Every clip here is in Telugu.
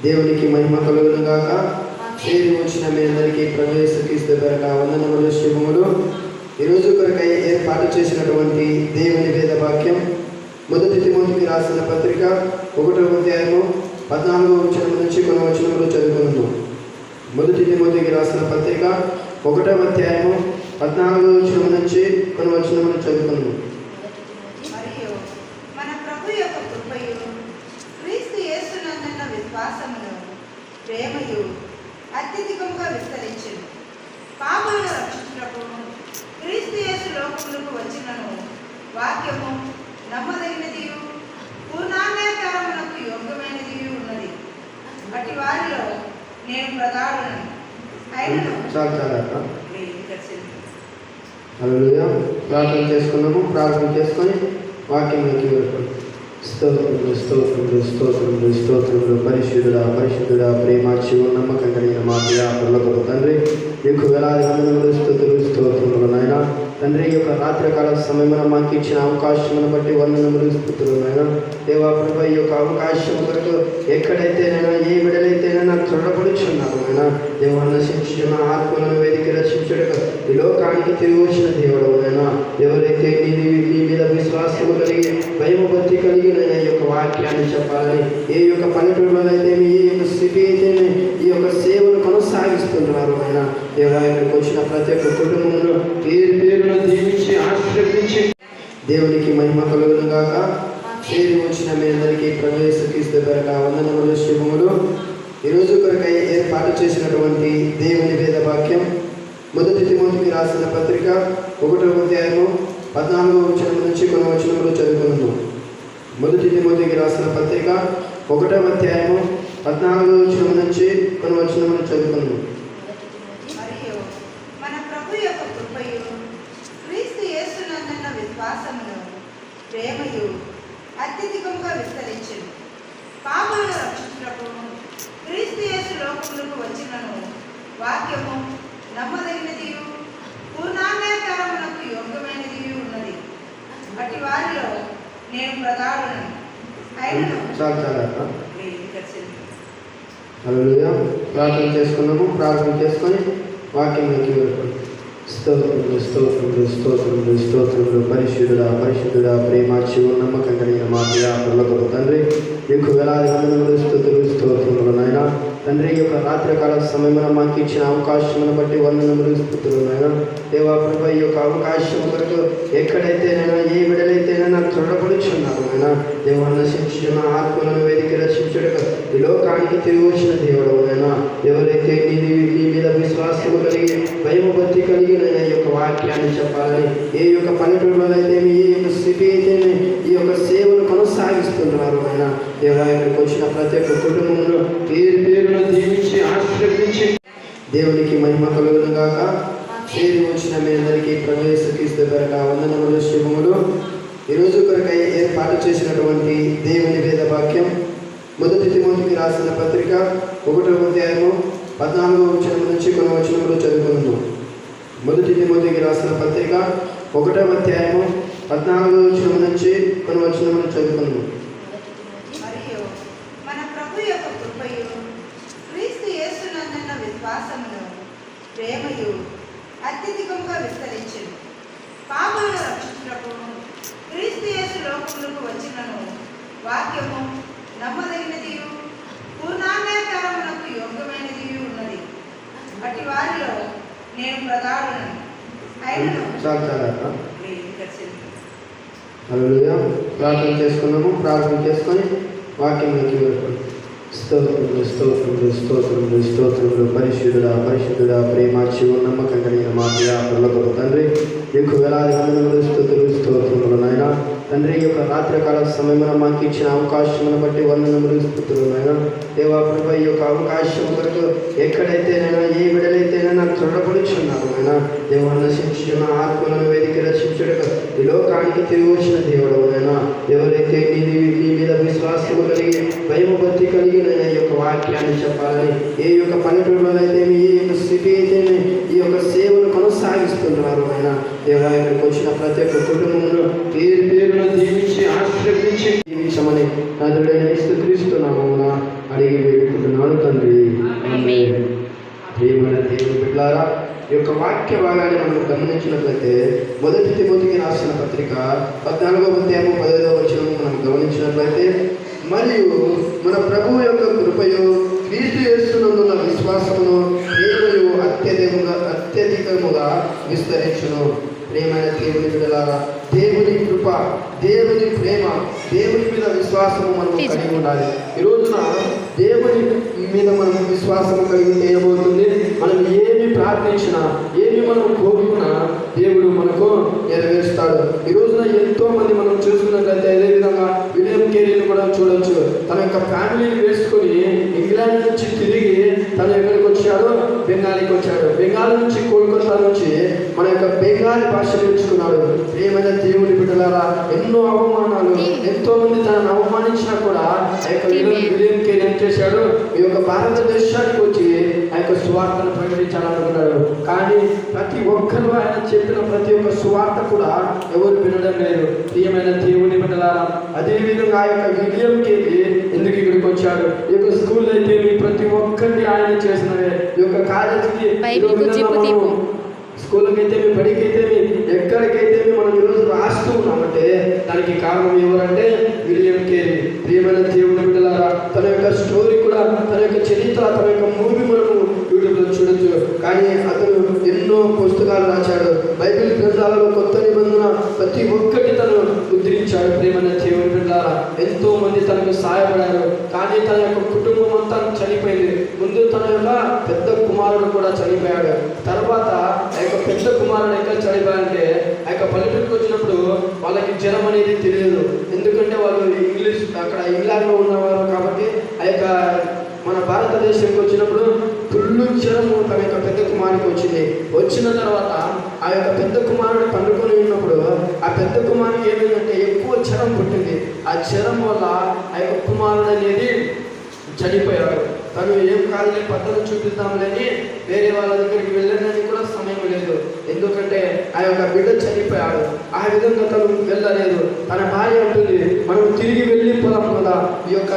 దేవునికి మహిమ కలుగును గాక. చేరి వచ్చిన మీ అందరికీ ప్రవేశిస్తూ వందనములు శుభములు. ఈరోజు కొరకై ఏర్పాటు చేసినటువంటి దేవుని వేద వాక్యం మొదటి తిమోతికి రాసిన పత్రిక 1వ అధ్యాయము 14వ వచనం నుంచి కొన్ని వచనములు చదువుకున్నాము. మొదటి తిమోతికి రాసిన పత్రిక 1వ అధ్యాయము 14వ వచనం నుంచి కొన్ని వచనములు చదువుకున్నాము. మరియు మన ప్రభు యొక్క కృపయు క్రీస్తు యేసునందున్న విశ్వాసమును ప్రేమయు అత్యధికముగా విస్తరించింది. పాపులను రక్షించుటకు క్రీస్తు యేసు లోకములకు వచ్చినను వాక్యము నమ్మదగినదియు పూర్ణాంగీకారమునకు యోగ్యమైనది ఉన్నది. అట్టి వారిలో నేను ప్రధానులను అయినను. ప్రార్థన చేసుకున్నాము. ప్రార్థన చేసుకొని వాక్యంలోకి వెళ్ళిపోయి స్తోత్రములు స్తోత్రములు స్తోత్రములు స్తోత్రములు. పరిశుద్ధుడా పరిశుద్ధుడా ప్రేమ శివు నమ్మకం కలిగిన మా ప్రియా పరలోకపు తండ్రి, ఎక్కువ వేలాది వందనములు స్తుతులు స్తోత్రములు నాయన తండ్రి. ఈ యొక్క రాత్రికాల సమయమున మాకు ఇచ్చిన అవకాశమును బట్టి వందనములు స్తుతులు నాయన. దేవా ప్రభు, ఈ యొక్క అవకాశం కొరకు ఎక్కడైతేనైనా ఏ విడలైతేనైనా త్వరపడుచున్నాము నాయన. దేవాన్ని నశించిన ఆత్మలను వేదిక రక్షించుటకు ఈ లోకానికి తిరిగి వచ్చిన దేవుడు నాయన. ఎవరైతే నీ మీద విశ్వాసము కలిగి భయము భక్తి కలిగి ఈ యొక్క వాక్యాన్ని చెప్పాలని ఏ యొక్క పల్లెటూరులో అయితే ఏ యొక్క స్థితి అయితే ఈ యొక్క సేవను కొనసాగిస్తున్నారు ఆయన. దేవాలయానికి వచ్చిన ప్రతి ఒక్క కుటుంబంలో పేరు పేరును దీవించి ఆశీర్వదించి దేవునికి మహిమ కలుగును గాక. చేరి వచ్చిన మీ అందరికీ ప్రవేశిస్తూ వందనములు శుభములు. ఈరోజు కొరకై ఏర్పాటు చేసినటువంటి దేవుని వేద వాక్యం మొదటి తిమోతికి రాసిన పత్రిక 1వ అధ్యాయము 14వ వచనం నుంచి కొన్ని వచనములు చదువుకున్నాము. మొదటి తిమోతికి రాసిన పత్రిక 1వ అధ్యాయము 14వ వచనం నుంచి కొన్ని వచనములు చదువుకున్నాము. మరియు మన ప్రభు యొక్క కృపయు క్రీస్తు యేసునందున్న విశ్వాసమును ప్రేమయు అత్యధికముగా విస్తరించింది. పాపులను రక్షించుటకు క్రీస్తు యేసు లోకములకు వచ్చినను వాక్యము నమ్మదగినదియు పూర్ణాంగీకారమునకు యోగ్యమైనది ఉన్నది. అట్టి వారిలో నేను ప్రధానులను అయినను. ప్రార్థన చేసుకున్నాము. ప్రార్థన చేసుకొని వాక్యంలోకి వెళ్ళిపోయి స్తోత్రములు స్తోత్రములు స్తోత్రములు స్తోత్రములు. పరిశుద్ధుడా పరిశుద్ధుడా ప్రేమ శివు నమ్మకం కలిగిన మా ప్రియా పరలోకపు తండ్రి, ఎక్కువ వేలాది వందనములు స్తుతులు స్తోత్రములు నాయన తండ్రి. ఈ యొక్క రాత్రికాల సమయమున మాకు ఇచ్చిన అవకాశమును బట్టి వందనములు స్తుతులు నాయన. దేవా ప్రభు, ఈ యొక్క అవకాశం కొరకు ఎక్కడైతేనైనా ఏ విడలైతేనైనా త్వరపడుచున్నాము నాయన. దేవాన్ని నశించిన ఆత్మలను వేదిక రక్షించుటకు ఈ లోకానికి తిరిగి వచ్చిన దేవుడు నాయన. ఎవరైతే నీ మీద విశ్వాసము కలిగి భయము భక్తి కలిగి ఈ యొక్క వాక్యాన్ని చెప్పాలని ఏ యొక్క పల్లెటూరులో అయితే ఏ యొక్క స్థితి అయితే ఈ యొక్క సేవను కొనసాగిస్తున్నారు ఆయన. దేవాలయానికి వచ్చిన ప్రతి ఒక్క కుటుంబంలో పేరు పేరును దీవించి ఆశీర్వదించి దేవునికి మహిమ కలుగును గాక. చేరి వచ్చిన మీ అందరికీ ప్రవేశిస్తూ వందనములు శుభములు. ఈరోజు కొరకై ఏర్పాటు చేసినటువంటి దేవుని వేద వాక్యం మొదటి తిమోతికి రాసిన పత్రిక 1వ అధ్యాయము 14వ వచనం నుంచి కొన్ని వచనములు చదువుకున్నాము. మొదటి తిమోతికి రాసిన పత్రిక 1వ అధ్యాయము 14వ వచనం నుంచి కొన్ని వచనములు చదువుకున్నాము. మరియు మన ప్రభు యొక్క కృపయు క్రీస్తు యేసునందున్న విశ్వాసమును ప్రేమయు అత్యధికముగా విస్తరించింది. పాపులను రక్షించుటకు క్రీస్తు యేసు లోకములకు వచ్చినను వాక్యము నమ్మదగినదియు పూర్ణాంగీకారమునకు యోగ్యమైనది ఉన్నది. అట్టి వారిలో నేను ప్రధానులను అయినను. ప్రార్థన చేసుకున్నాము. ప్రార్థన చేసుకొని వాక్యంలోకి వెళ్ళిపోయి స్తోత్రములు స్తోత్రములు స్తోత్రములు స్తోత్రములు. పరిశుద్ధుడా పరిశుద్ధుడా ప్రేమ శివు నమ్మకం కలిగిన మా ప్రియా పరలోకపు తండ్రి, ఎక్కువ వేలాది వందనములు స్తుతులు స్తోత్రములు నాయన తండ్రి. ఈ యొక్క రాత్రికాల సమయమున మాకు ఇచ్చిన అవకాశమును బట్టి వందనములు స్తుతులు నాయన. దేవా ప్రభు, ఈ యొక్క అవకాశం కొరకు ఎక్కడైతేనైనా ఏ విడలైతేనైనా త్వరపడుచున్నాము నాయన. దేవాన్ని నశించిన ఆత్మలను వేదిక రక్షించుటకు ఈ లోకానికి తిరిగి వచ్చిన దేవుడు నాయన. ఎవరైతే నీ మీద విశ్వాసము కలిగి భయము భక్తి కలిగి ఈ యొక్క వాక్యాన్ని చెప్పాలని ఏ యొక్క పల్లెటూరులో అయితే ఏ యొక్క స్థితి అయితే ఈ యొక్క సేవను కొనసాగిస్తున్నారు ఆయన. దేవాలయానికి వచ్చిన ప్రతి ఒక్క కుటుంబంలో పేరు పేరును దీవించి ఆశీర్వదించి జీవించమని నాదుడైన యేసుక్రీస్తు నామమున అడిగి వేడుకుంటున్నాను. వాక్య భాగాన్ని మనం గమనించినట్లయితే 1 తిమోతికి రాసిన పత్రిక 14వ అధ్యాయము 15వ వచనం మనం గమనించినట్లయితే, మరియు మన ప్రభువు యొక్క కృపయు క్రీస్తు యేసునందున్న విశ్వాసమును ప్రేమయు అత్యధికముగా విస్తరించును. ప్రేమైన దేవుని బిడ్డలారా, దేవుని కృప, దేవుని ప్రేమ, దేవుని మీద విశ్వాసము మనం కలిగి ఉండాలి. ఈ రోజున దేవుని మీద మనం విశ్వాసం కలిగితే ఏమవుతుంది? మనం ఏమి ప్రార్థించినా, ఏమి మనం కోరుకున్నా దేవుడు మనకు నెరవేరుస్తాడు. ఈ రోజున ఎంతో మంది మనం చూసుకున్నట్లయితే అదేవిధంగా విలియం కేరీని కూడా చూడొచ్చు. తన యొక్క ఫ్యామిలీని వేసుకొని ఇంగ్లాండ్ నుంచి తిరిగి తను ఎక్కడికి వచ్చాడు? బెంగాలీకి వచ్చాడు. బెంగాల్ నుంచి కోల్కతా నుంచి మన యొక్క బెంగాలీ భాష నేర్చుకున్నాడు. ప్రియమైన దేవుని బిడ్డలారా, ఎన్నో అవమానాలు, ఎంతో మంది తనను అవమానించినా కూడా ఆ యొక్క విలియం కేరీ ఏం చేశాడు? ఈ యొక్క భారతదేశానికి వచ్చి ఆ యొక్క సువార్తను ప్రకటించాలనుకున్నాడు. కానీ ప్రతి ఒక్కరు ఆయన చెప్పిన ప్రతి ఒక్క సువార్త కూడా ఎవరు వినడం లేదు. ప్రియమైన దేవుని బిడ్డలారా, అదేవిధంగా ఆ యొక్క విలియం కేరీ ఎందుకు ఇక్కడికి వచ్చాడు? ఈ యొక్క స్కూల్ అయితే ప్రతి ఒక్కరిని ఆయన చేసినవే. ఈ యొక్క కాలేజీకి స్కూల్కి అయితే బడికైతే ఎక్కడికైతే మనం ఈరోజు రాస్తూ ఉన్నామంటే దానికి కారణం ఎవరంటే విలియం కేరీ. ప్రియమైన దేవుని బిడ్డలారా, తన యొక్క స్టోరీ కూడా, తన యొక్క చరిత్ర, తన యొక్క మూవీ మనము యూట్యూబ్లో చూడొచ్చు. కానీ అతను ఎన్నో పుస్తకాలు రాశాడు. బైబిల్ గ్రంథాలలో కొత్త నిబంధన ప్రతి ఒక్కటి తను ముద్రించాడు. ప్రియమైన దేవుని బిడ్డలారా, ఎంతో మంది తనకు సహాయపడారు. కానీ తన యొక్క కుటుంబం అంతా చనిపోయింది. ముందు తన యొక్క పెద్ద కుమారుడు కూడా చనిపోయాడు. తర్వాత ఆ యొక్క పెద్ద కుమారుడు ఎక్కడ చనిపోయాడంటే ఆ యొక్క పల్లెటూరుకి వచ్చినప్పుడు వాళ్ళకి జ్వరం అనేది తెలియదు. ఎందుకంటే వాళ్ళు ఇంగ్లీష్ అక్కడ ఇంగ్లాండ్లో ఉన్నవారు కాబట్టి ఆ యొక్క మన భారతదేశానికి వచ్చినప్పుడు ఫుల్లు జ్వరము తన యొక్క పెద్ద కుమారుడికి వచ్చింది. వచ్చిన తర్వాత ఆ యొక్క పెద్ద కుమారుడు పండుకొని ఉన్నప్పుడు ఆ పెద్ద కుమారుడికి ఏమైందంటే ఎక్కువ జ్వరం పుట్టింది. ఆ జ్వరం వల్ల ఆ యొక్క కుమారుడు అనేది చనిపోయాడు. తను ఏం కాదని పద్ధతి చూపిద్దాంలేని వేరే వాళ్ళ దగ్గరికి వెళ్ళడానికి కూడా సమయం లేదు. ఎందుకంటే ఆ యొక్క బిడ్డ చనిపోయాడు. ఆ విధంగా తను వెళ్ళలేదు. తన భార్య అంటుంది, మనం తిరిగి వెళ్ళిపోదాం కదా, ఈ యొక్క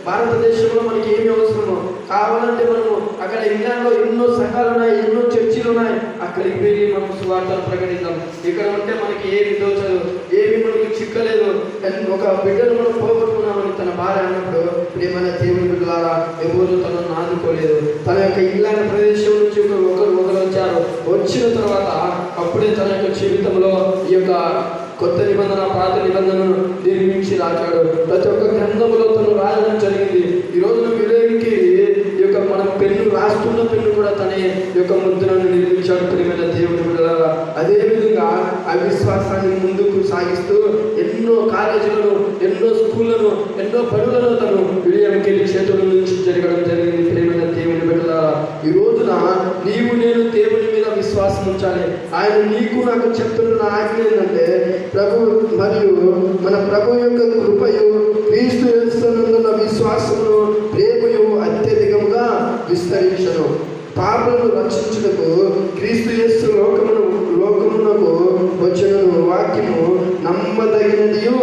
భారతదేశంలో మనకి ఏమి అవసరమో కావాలంటే మనము అక్కడ ఇంగ్లాండ్లో ఎన్నో సంఘాలు ఉన్నాయి, ఎన్నో చర్చిలు ఉన్నాయి, అక్కడికి వెళ్ళి మనం సువార్తను ప్రకటిద్దాం. ఇక్కడ ఉంటే మనకి ఏమి దోచదు, ఏమి మనకి చిక్కలేదు. ఒక బిడ్డను మనం పోగొట్టుకున్నామని తన భార్య అన్నప్పుడు ప్రియమైన దేవుని బిడ్డలారా, ఎవరు తనను ఆదుకోలేదు. తన యొక్క ఇంగ్లాండ్ ప్రదేశం నుంచి ఒకరు వచ్చారు. వచ్చిన తర్వాత అప్పుడే తన యొక్క జీవితంలో ఈ యొక్క కొత్త నిబంధన, పాత నిబంధనను నిర్మించి రాశాడు. ప్రతి ఒక్క గ్రంథంలో తను రాయడం జరిగింది. ఈ రోజున విలేకి ఈ యొక్క మనం పెన్ను రాస్తున్న పెన్ను కూడా తనే యొక్క ముద్రను నిర్మించాడు. ప్రియమైన దేవుని బిడ్డలారా, అదేవిధంగా ఆ విశ్వాసాన్ని ముందుకు సాగిస్తూ ఎన్నో కాలేజీలను, ఎన్నో స్కూళ్లను, ఎన్నో పనులను తను విలియం కేరీ చేతుల నుంచి జరగడం జరిగింది. ప్రియమైన దేవుని బిడ్డలారా, ఈ రోజున నీవు నేను దేవుని మీద విశ్వాసం ఉంచాలి. ఆయన నీకు నాకు చెప్తున్న ఆజ్ఞ ఏంటంటే, ప్రభు మరియు మన ప్రభు యొక్క కృపయు క్రీస్తు యేసునందున్న విశ్వాసమును ప్రేమయు అత్యధికముగా విస్తరించను. పాపులను రక్షించుటకు క్రీస్తు యేసు లోకమునకు వచ్చిన వాక్యము నమ్మదగినదియు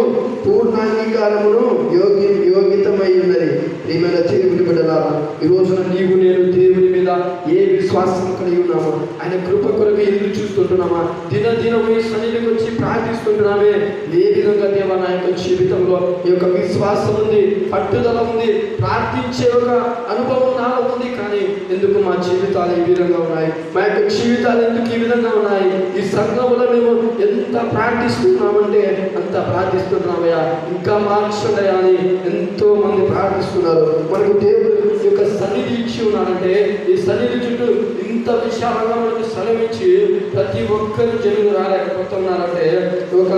పూర్ణాంగీకారమును యోగ్యతమై ఉన్నది. ప్రియమైన దేవుని బిడ్డలారా, ఈ రోజున నీవు నేను దేవుని మీద ఏ విశ్వాసం కలిగి ఉన్నామో, ఆయన కృప కొరకు ఎదురు చూస్తుంటున్నామా, దినదినం ఈ సన్నిధికి వచ్చి ప్రార్థిస్తుంటున్నామే, ఏ విధంగా దేవా నా యొక్క జీవితంలో ఈ యొక్క విశ్వాసం ఉంది, పట్టుదల ఉంది, ప్రార్థించే ఒక అనుభవం నాలో ఉంది. కానీ ఎందుకు మా జీవితాలు ఈ విధంగా ఉన్నాయి? మా యొక్క జీవితాలు ఎందుకు ఈ విధంగా ఉన్నాయి? ఈ సంఘంలో మేము ఎంత ప్రార్థిస్తున్నామంటే అంత ప్రార్థిస్తున్నామయ్యా, ఇంకా మార్చడయా అని ఎంతో మంది ప్రార్థిస్తున్నారు. మనకు దేవుడు యొక్క సన్నిధి ఇచ్చి ఉన్నాడంటే, ఈ సన్నిధి చుట్టూ ఇంత విశాలంగా మనకు స్థలం ఇచ్చి ప్రతి ఒక్కరు జనులు రాలేకపోతున్నారంటే ఒక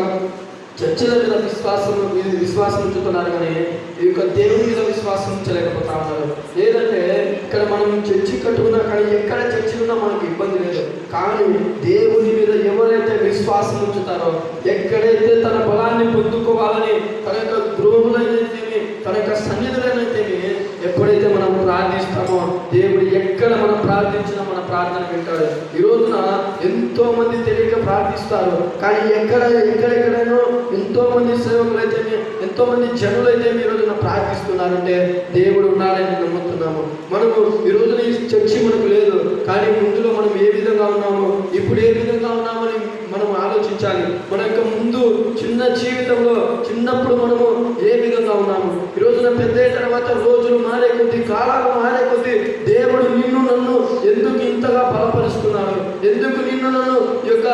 చర్చల మీద విశ్వాసం ఉంచుతున్నారు, కానీ ఈ యొక్క దేవుని మీద విశ్వాసం ఉంచలేకపోతా ఉన్నారు. లేదంటే ఇక్కడ మనం చర్చి కట్టుకున్నా కానీ ఎక్కడ చర్చి ఉన్నా మనకు ఇబ్బంది లేదు. కానీ దేవుని మీద ఎవరైతే విశ్వాసం ఉంచుతారో, ఎక్కడైతే తన బలాన్ని పొందుకోవాలని తన యొక్క ద్రోహులైనైతేమి, తన యొక్క సన్నిధులైనైతేమి ఎప్పుడైతే మనం ప్రార్థిస్తామో దేవుడు ఎక్కడ మనం ప్రార్థించినా మన ప్రార్థన వింటాడు. ఈ రోజున ఎంతో మంది తెలియక ప్రార్థిస్తారు, కానీ ఎక్కడెక్కడైనా ఎంతో మంది సేవకులైతే, ఎంతో మంది జనులైతే ఈ రోజున ప్రార్థిస్తున్నారంటే దేవుడు ఉన్నాడని నమ్ముతున్నాము. మనము ఈ రోజున ఈ చర్చి మనకు లేదు, కానీ ముందులో మనం ఏ విధంగా ఉన్నామో, ఇప్పుడు ఏ విధంగా ఉన్నామని మనం ఆలోచించాలి. మన యొక్క ముందు చిన్న జీవితంలో చిన్నప్పుడు మనము ఏ విధంగా ఉన్నాము, ఈ రోజున పెద్ద అయిన తర్వాత రోజులు మారే కొద్దీ, కాలాలు మారే కొద్దీ దేవుడు నిన్ను నన్ను ఎందుకు ఇంతగా బలపరుస్తున్నాడు, ఎందుకు నిన్ను నన్ను ఈ యొక్క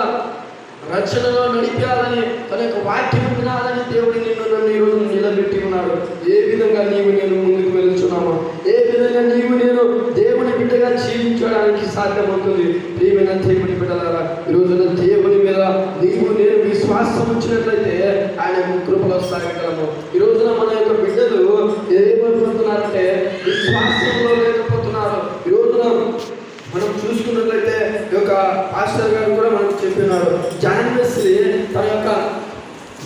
రక్షణలో నడిపాలని, తన యొక్క వాక్యం వినాలని దేవుడు నిన్ను నన్ను ఈరోజు నిలబెట్టి ఉన్నాడు. ఏ విధంగా నీవు నేను ముందుకు వెళ్తున్నామో, ఏ విధంగా నీవు నేను దేవుని బిడ్డగా జీవించడానికి సాధ్యమవుతుంది. ప్రియమైన దేవుని బిడ్డలారా, ఈ రోజున దేవుని మీద నీవు నేను విశ్వాసం ఉంచినట్లయితే ఆయన కృపలో సాగగలము. ఈ రోజున మన యొక్క బిడ్డలు ఏమైపోతున్నారంటే విశ్వాసంలో లేకపోతున్నారు. ఈ రోజున మనం చూసుకున్నట్లయితే ఈ యొక్క పాస్టర్ గారు కూడా మనకు చెప్పినారు, జాన్ వెస్లీ తన యొక్క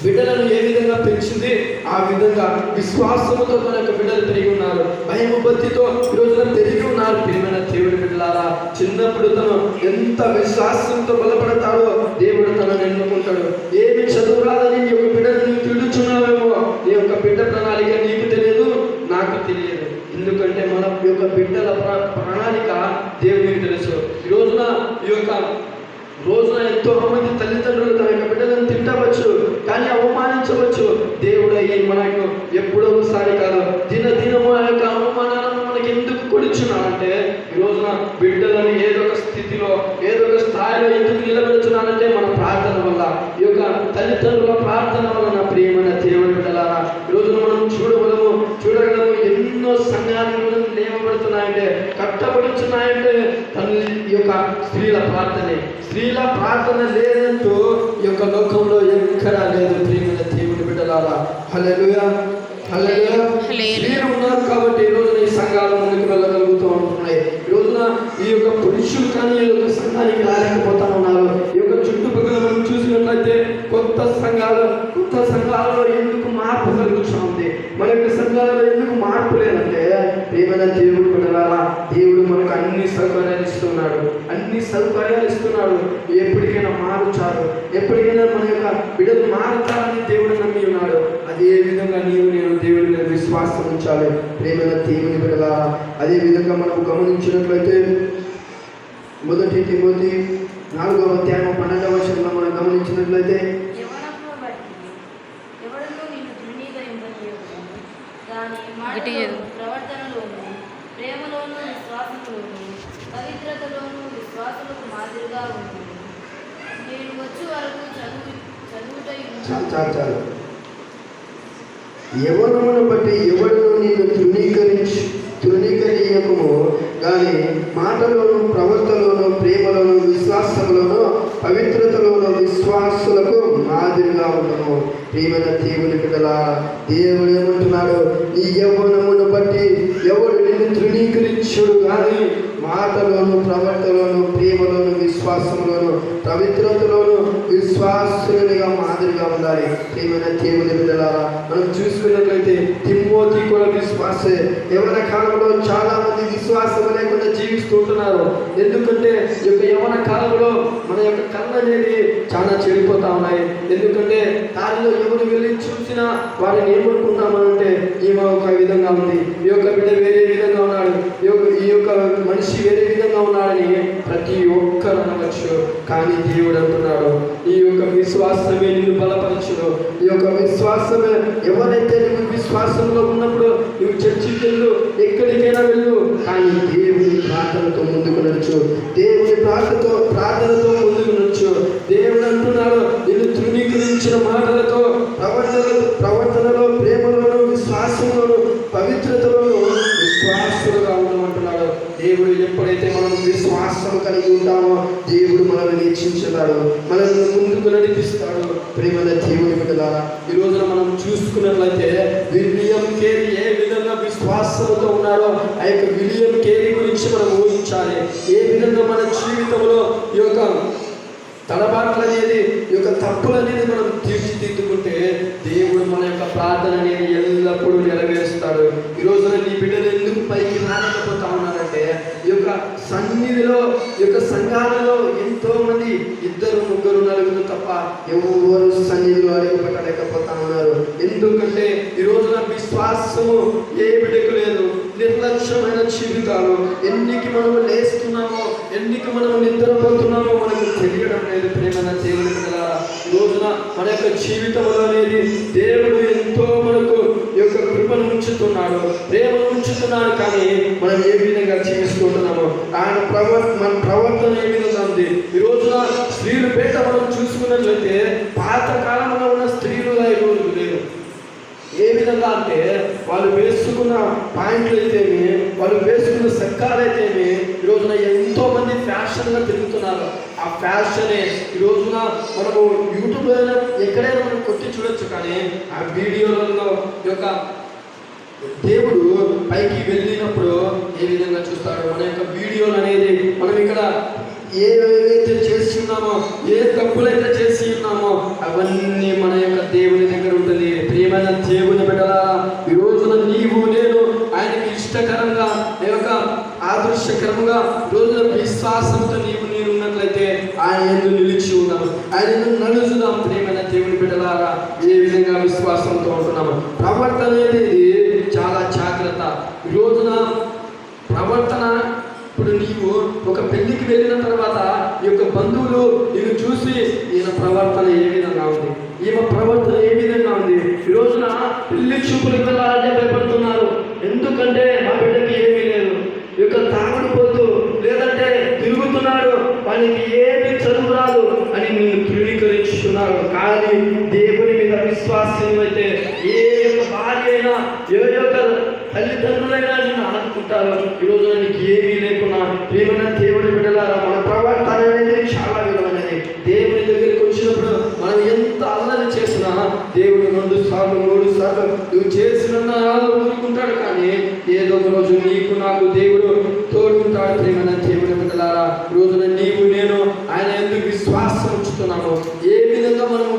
బిడ్డలను ఏ విధంగా పెంచింది, ఆ విధంగా విశ్వాసంతో తన యొక్క బిడ్డలు పెరిగి ఉన్నారు, భయము భక్తితో ఈ రోజున పెరిగి ఉన్నారు. ప్రియమైన దేవుడి బిడ్డలారా, చిన్నప్పుడు తను ఎంత విశ్వాసంతో బలపడతాడో దేవుడు తనను ఎన్నుకుంటాడు. ఏమి చదువు రాదని నీ యొక్క బిడ్డను నీవు తిడుచున్నావేమో, నీ యొక్క బిడ్డ ప్రణాళిక నీకు తెలియదు, నాకు తెలియదు. ఎందుకంటే మన యొక్క బిడ్డల ప్రణాళిక దేవునికి తెలుసు. ఈ రోజున ఎంతో మంది తల్లిదండ్రులు తన యొక్క బిడ్డలను తిట్టవచ్చు, కానీ అవమానించవచ్చు. దేవుడు మనకు ఎప్పుడో ఒకసారి కాదు, దినదినము ఆ యొక్క అవమానాలను మనకి ఎందుకు కొడుచున్నాడంటే, ఈ రోజున బిడ్డలను ఏదో ఒక స్థితిలో ఏదో ఒక స్థాయిలో ఎందుకు నిలబెడుతున్నానంటే మన ప్రార్థన వల్ల, ఈ యొక్క తల్లిదండ్రుల ప్రార్థన వలన. ప్రియమైన దేవుని బిడ్డలారా, ఈ రోజున మనం చూడగలము ఎన్నో సంఘాలు లేవబడుతున్నాయంటే, కట్టబడుతున్నాయంటే ఈ యొక్క స్త్రీల ప్రార్థన లేదంటూ ఈ యొక్క లోకంలో ఎక్కడా లేదు. ప్రియమైన దేవుని బిడ్డలారా, హల్లెలూయా హల్లెలూయా. స్త్రీలు ఉన్నారు కాబట్టి ఈ రోజున ఈ సంఘాలు ముందుకు వెళ్ళగలుగుతూ ఉంటున్నాయి. ఈ రోజున ఈ యొక్క పురుషులు కానీ ఈ యొక్క సంఘానికి రాలేకపోతా ఉన్నారు. ఈ యొక్క చుట్టుపక్కల మనం చూసినట్లయితే కొత్త సంఘాలలో ఎందుకు మార్పు కలుగుతూ ఉంది, మన యొక్క సంఘాలలో ఎందుకు మార్పు లేదంటే, ప్రియమైన దేవుడు బిడ్డలారా, దేవుడు మనకు అన్ని సౌకర్యాలు ఇస్తున్నాడు. ఎప్పటికైనా మారుచారు, ఎప్పటికైనా మన యొక్క బిడ్డలు మారుతారని దేవుడు నమ్మి ఉన్నాడు. అదే విధంగా నీవు నేను దేవుడి మీద విశ్వాసం ఉంచాలి. ప్రియమైన దేవుని బిడ్డలారా, అదే విధంగా మనం గమనించినట్లయితే 1 తిమోతి 4వ అధ్యాయం 12వ వచనంలో మనం గమనించినట్లయితే, ప్రవర్తనలోను ప్రేమలోను విశ్వాసంలోను పవిత్రతలోను విశ్వాసులకు మాదిరిగా ఉంది. నేను వచ్చే వరకు చాలు. యవ్వనమును బట్టి ఎవడును నిన్ను తృణీకరించకము, కానీ మాటలోను ప్రవర్తనలోను ప్రేమలోను విశ్వాసంలోను పవిత్రతలోను విశ్వాసులకు మాదిరిగా ఉండము. ప్రియమైన దేవుని బిడ్డలారా, దేవుడు ఏమంటున్నాడు, ఈ యవ్వనమును బట్టి ఎవడు నిన్ను తృణీకరించుడు, కానీ మాటలోను ప్రవర్తనలోను ప్రేమలోను విశ్వాసంలోను పవిత్రతలోను విశ్వాసులుగా మాదిరిగా ఉండాలి. ప్రియమైన దేవుని బిడ్డలారా, మనం చూసుకున్నట్లయితే తిమోతి కూడా విశ్వాసే. యవ్వన కాలంలో చాలా మంది విశ్వాసం లేకుండా జీవిస్తూ ఉంటున్నారు. ఎందుకంటే ఈ యొక్క యవ్వన కాలంలో మన యొక్క కళ్ళు అనేది చాలా చెడిపోతా ఉన్నాయి. ఎందుకంటే దానిలో ఎవరు వెళ్ళి చూసినా వారిని ఏమనుకుంటామనంటే, ఈమె ఒక విధంగా ఉంది, ఈ యొక్క బిడ్డ వేరే విధంగా ఉన్నాడు, ఈ యొక్క మనిషి వేరే విధంగా ఉన్నాడని ప్రతి ఒక్కరు అనవచ్చు. కానీ దేవుడు అంటున్నాడు, ఈ యొక్క విశ్వాసమే నిన్ను బలపరచును. ఈ యొక్క విశ్వాసమే, ఎవరైతే నువ్వు విశ్వాసంలో ఉన్నప్పుడు నువ్వు చర్చికి వెళ్ళు, ఎక్కడికైనా వెళ్ళు, కానీ దేవుని ప్రార్థనతో ముందుకు నడుచు, దేవుని ప్రార్థనతో ముందుకు నడుచు. దేవుడు అంటున్నాడు, నిన్ను తృణీకరించిన మాటలతో ప్రవర్తనలో ప్రేమలోను విశ్వాసంలోను పవిత్రతలోను విశ్వాసులుగా ఉండమంటున్నాడు. దేవుడు ఎప్పుడైతే మనం విశ్వాసం కలిగి ఉంటామో దేవుడు మనల్ని హెచ్చించుతాడు, మనల్ని ముందుకు నడిపిస్తాడు. ప్రియమైన దేవుని బిడ్డలారా, ఈ రోజున మనం చూసుకున్నట్లయితే విలియం కేరీ ఏ విధంగా విశ్వాసంతో ఉన్నాడో ఆ యొక్క విలియం కేరీ గురించి మనం ఊహించాలి. ఏ విధంగా మన జీవితంలో ఈ యొక్క తడబాట్లు అనేది, ఈ యొక్క తప్పులు అనేది మనం తీర్చిదిద్దుకుంటే దేవుడు మన యొక్క ప్రార్థన అనేది ఎల్లప్పుడూ నెరవేరుస్తాడు. ఈ రోజున నీ బిడ్డలు ఎందుకు పైకి రాలేకపోతా ఉన్నారంటే, ఈ యొక్క సన్నిధిలో ఈ యొక్క సంఘాలలో ఎంతో మంది 2, 3, 4 తప్ప ఎవరు సన్నిధిలో అడుగుపెట్టలేకపోతా ఉన్నారు. ఎందుకంటే ఈ రోజున విశ్వాసము ఏ బిడ్డకు లేదు. నిర్లక్ష్యమైన జీవితాలు, ఎన్నికి మనము లేస్తున్నామో, ఎన్నికి మనము నిద్రపోతున్నామో మనకు తెలియడం లేదు. ప్రేమన దేవుని పిల్లలారా, ఈ రోజున మన యొక్క జీవితంలో అనేది దేవుడు ఎంతో మనకు ఈ యొక్క కృపను ఉంచుతున్నాడు, ప్రేమను ఉంచుతున్నాడు. కానీ మనం ఏ విధంగా జీవిస్తున్నామో, ఆయన మన ప్రవర్తన ఏ విధంగా ఉంది. ఈ రోజున స్త్రీలు పేట మనం చూసుకున్నట్లయితే పాత కాలంలో ఉన్న స్త్రీలుగా ఈ రోజు లేరు. ఏ విధంగా అంటే వాళ్ళు వేసుకున్న పాయింట్లు అయితేమి, వాళ్ళు వేసుకున్న సక్కాలు అయితేమి ఈ రోజున ఎంతో మంది ఫ్యాషన్గా తిరుగుతున్నారు. ఆ ఫ్యాషనే ఈ రోజున మనము యూట్యూబ్లో ఎక్కడైనా మనం కొట్టి చూడొచ్చు. కానీ ఆ వీడియోలలో యొక్క దేవుడు పైకి వెళ్ళినప్పుడు ఏ విధంగా చూస్తాడు, మన యొక్క వీడియోలు అనేది మనం ఇక్కడ ఏవైతే చేసి ఉన్నామో, ఏ తప్పులైతే చేసి ఉన్నామో అవన్నీ మన యొక్క దేవుని దగ్గర ఉంటుంది. ప్రియమైన దేవుని బిడ్డలారా, ఈ రోజున నీవు నేను ఆయనకి ఇష్టకరంగా, ఈ యొక్క ఆదర్శకరంగా రోజున విశ్వాసంతో నీవు నేను ఉన్నట్లయితే ఆయన ఎందుకు నిలిచి ఉన్నాము, ఆయన ఎందుకు నడుచుదాం. ప్రియమైన దేవుని బిడ్డలారా, ఏ విధంగా విశ్వాసంతో ఉంటున్నాము. ప్రవర్తన అనేది చాలా జాగ్రత్త. ఈ రోజున ప్రవర్తన, ఇప్పుడు నీవు ఒక పెళ్లికి వెళ్ళిన తర్వాత ఈ యొక్క బంధువులు నేను చూసి ఈయన ప్రవర్తన ఏ విధంగా ఉంది, ఈమె ప్రవర్తన ఏ విధంగా ఉంది. ఈ రోజున పెళ్లి చూపులకు వెళ్ళాలంటే భయపడుతున్నారు. ఎందుకంటే మా బిడ్డకి ఏమీ లేదు, ఈ యొక్క తాగుడు పోతూ లేదంటే తిరుగుతున్నాడు, వానికి ఏమి చదువు రాదు అని నిన్ను తృణీకరించుతున్నారు. కానీ దేవుని మీద విశ్వాసం అయితే ఏ యొక్క భార్య అయినా, ఏ యొక్క తల్లిదండ్రులైనా నిన్ను ఆదుకుంటారు. ఈ రోజున నీకు ఏమీ లేకున్నా ప్రియమైన దేవుని బిడ్డలారా, మన ప్రవర్తన అనేది చాలా విలువైనది. దేవుని దగ్గరికి వచ్చినప్పుడు మనం ఎంత అల్లరి చేసినా దేవుడు 2 సార్లు 3 సార్లు నువ్వు చేసిన ఊరుకుంటాడు. కానీ ఏదో ఒక రోజు నీకు నాకు దేవుడు తోడుకుంటాడు. ప్రియమైన దేవుని బిడ్డలారా, ఈ రోజున నీవు నేను ఆయన ఎందుకు విశ్వాసం ఉంచుతున్నాము, ఏ విధంగా మనము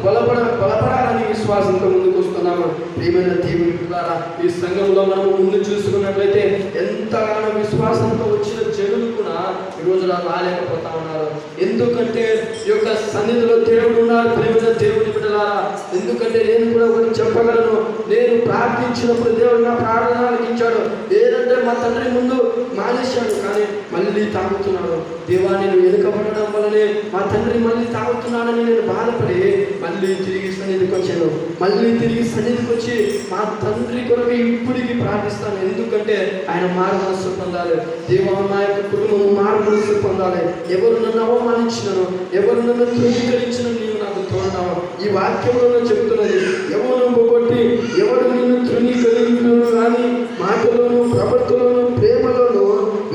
బలపడాలని విశ్వాసంతో ముందుకు వస్తున్నాము. ప్రియమైన దేవుని బిడ్డలారా, ఈ సంఘంలో మనము ముందు చూసుకున్నట్లయితే ఎంతగానో విశ్వాసంతో వచ్చిన జనులు కూడా ఈ రోజున రాలేకపోతా ఉన్నారు. ఎందుకంటే ఈ యొక్క సన్నిధిలో దేవుడు ఉన్నారు. ప్రియమైన దేవుని బిడ్డలారా, ఎందుకంటే నేను కూడా ఒకటి చెప్పగలను. నేను ప్రార్థించినప్పుడు దేవుడు నా ప్రార్థన ఆలకించాడు. లేదంటే మా తండ్రి ముందు మానేశాడు, కానీ మళ్ళీ తాగుతున్నాడు. దేవా, నేను వెనుకబడడం వల్లనే మా తండ్రి మళ్ళీ తాగుతున్నాడని నేను బాధపడి మళ్ళీ తిరిగి సన్నిధికి వచ్చాను. మళ్ళీ తిరిగి సన్నిధికి వచ్చి మా తండ్రి కొరకు ఇప్పటికి ప్రార్థిస్తాను. ఎందుకంటే ఆయన మారుమనస్సు పొందాలి. దేవా, నా యొక్క కుటుంబం మారుమనస్సు పొందాలి. ఎవరు నన్ను అవమానించినను, ఎవరు నన్ను తృణీకరించిన నీవు నాకు తోడున్నావు. ఈ వాక్యంలో చెబుతున్నది, ఎవరు పోగొట్టి ఎవరు నిన్ను తృణీకరించను కానీ మాటలోను, ప్రవర్తనలోను, ప్రేమలోను,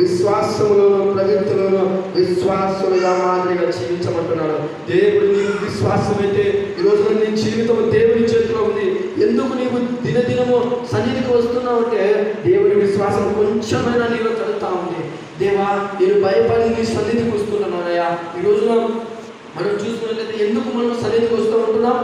విశ్వాసములోను, ప్రగతిలోను విశ్వాసులుగా మాదిరిగా జీవించమంటున్నాడు. దేవుడు నీవు విశ్వాసమైతే ఈ రోజున నీ జీవితం దేవుని చేతిలో ఉంది. ఎందుకు నీవు దినదినము సన్నిధికి వస్తున్నావు అంటే దేవుని విశ్వాసం కొంచెమైనా నీలో కలుగుతా ఉంది. దేవా, నేను భయపడి నీ సన్నిధికి వస్తున్నానయ్యా. ఈ రోజున మనం చూసుకున్నట్లయితే ఎందుకు మనం సన్నిధికి వస్తూ ఉంటున్నాం?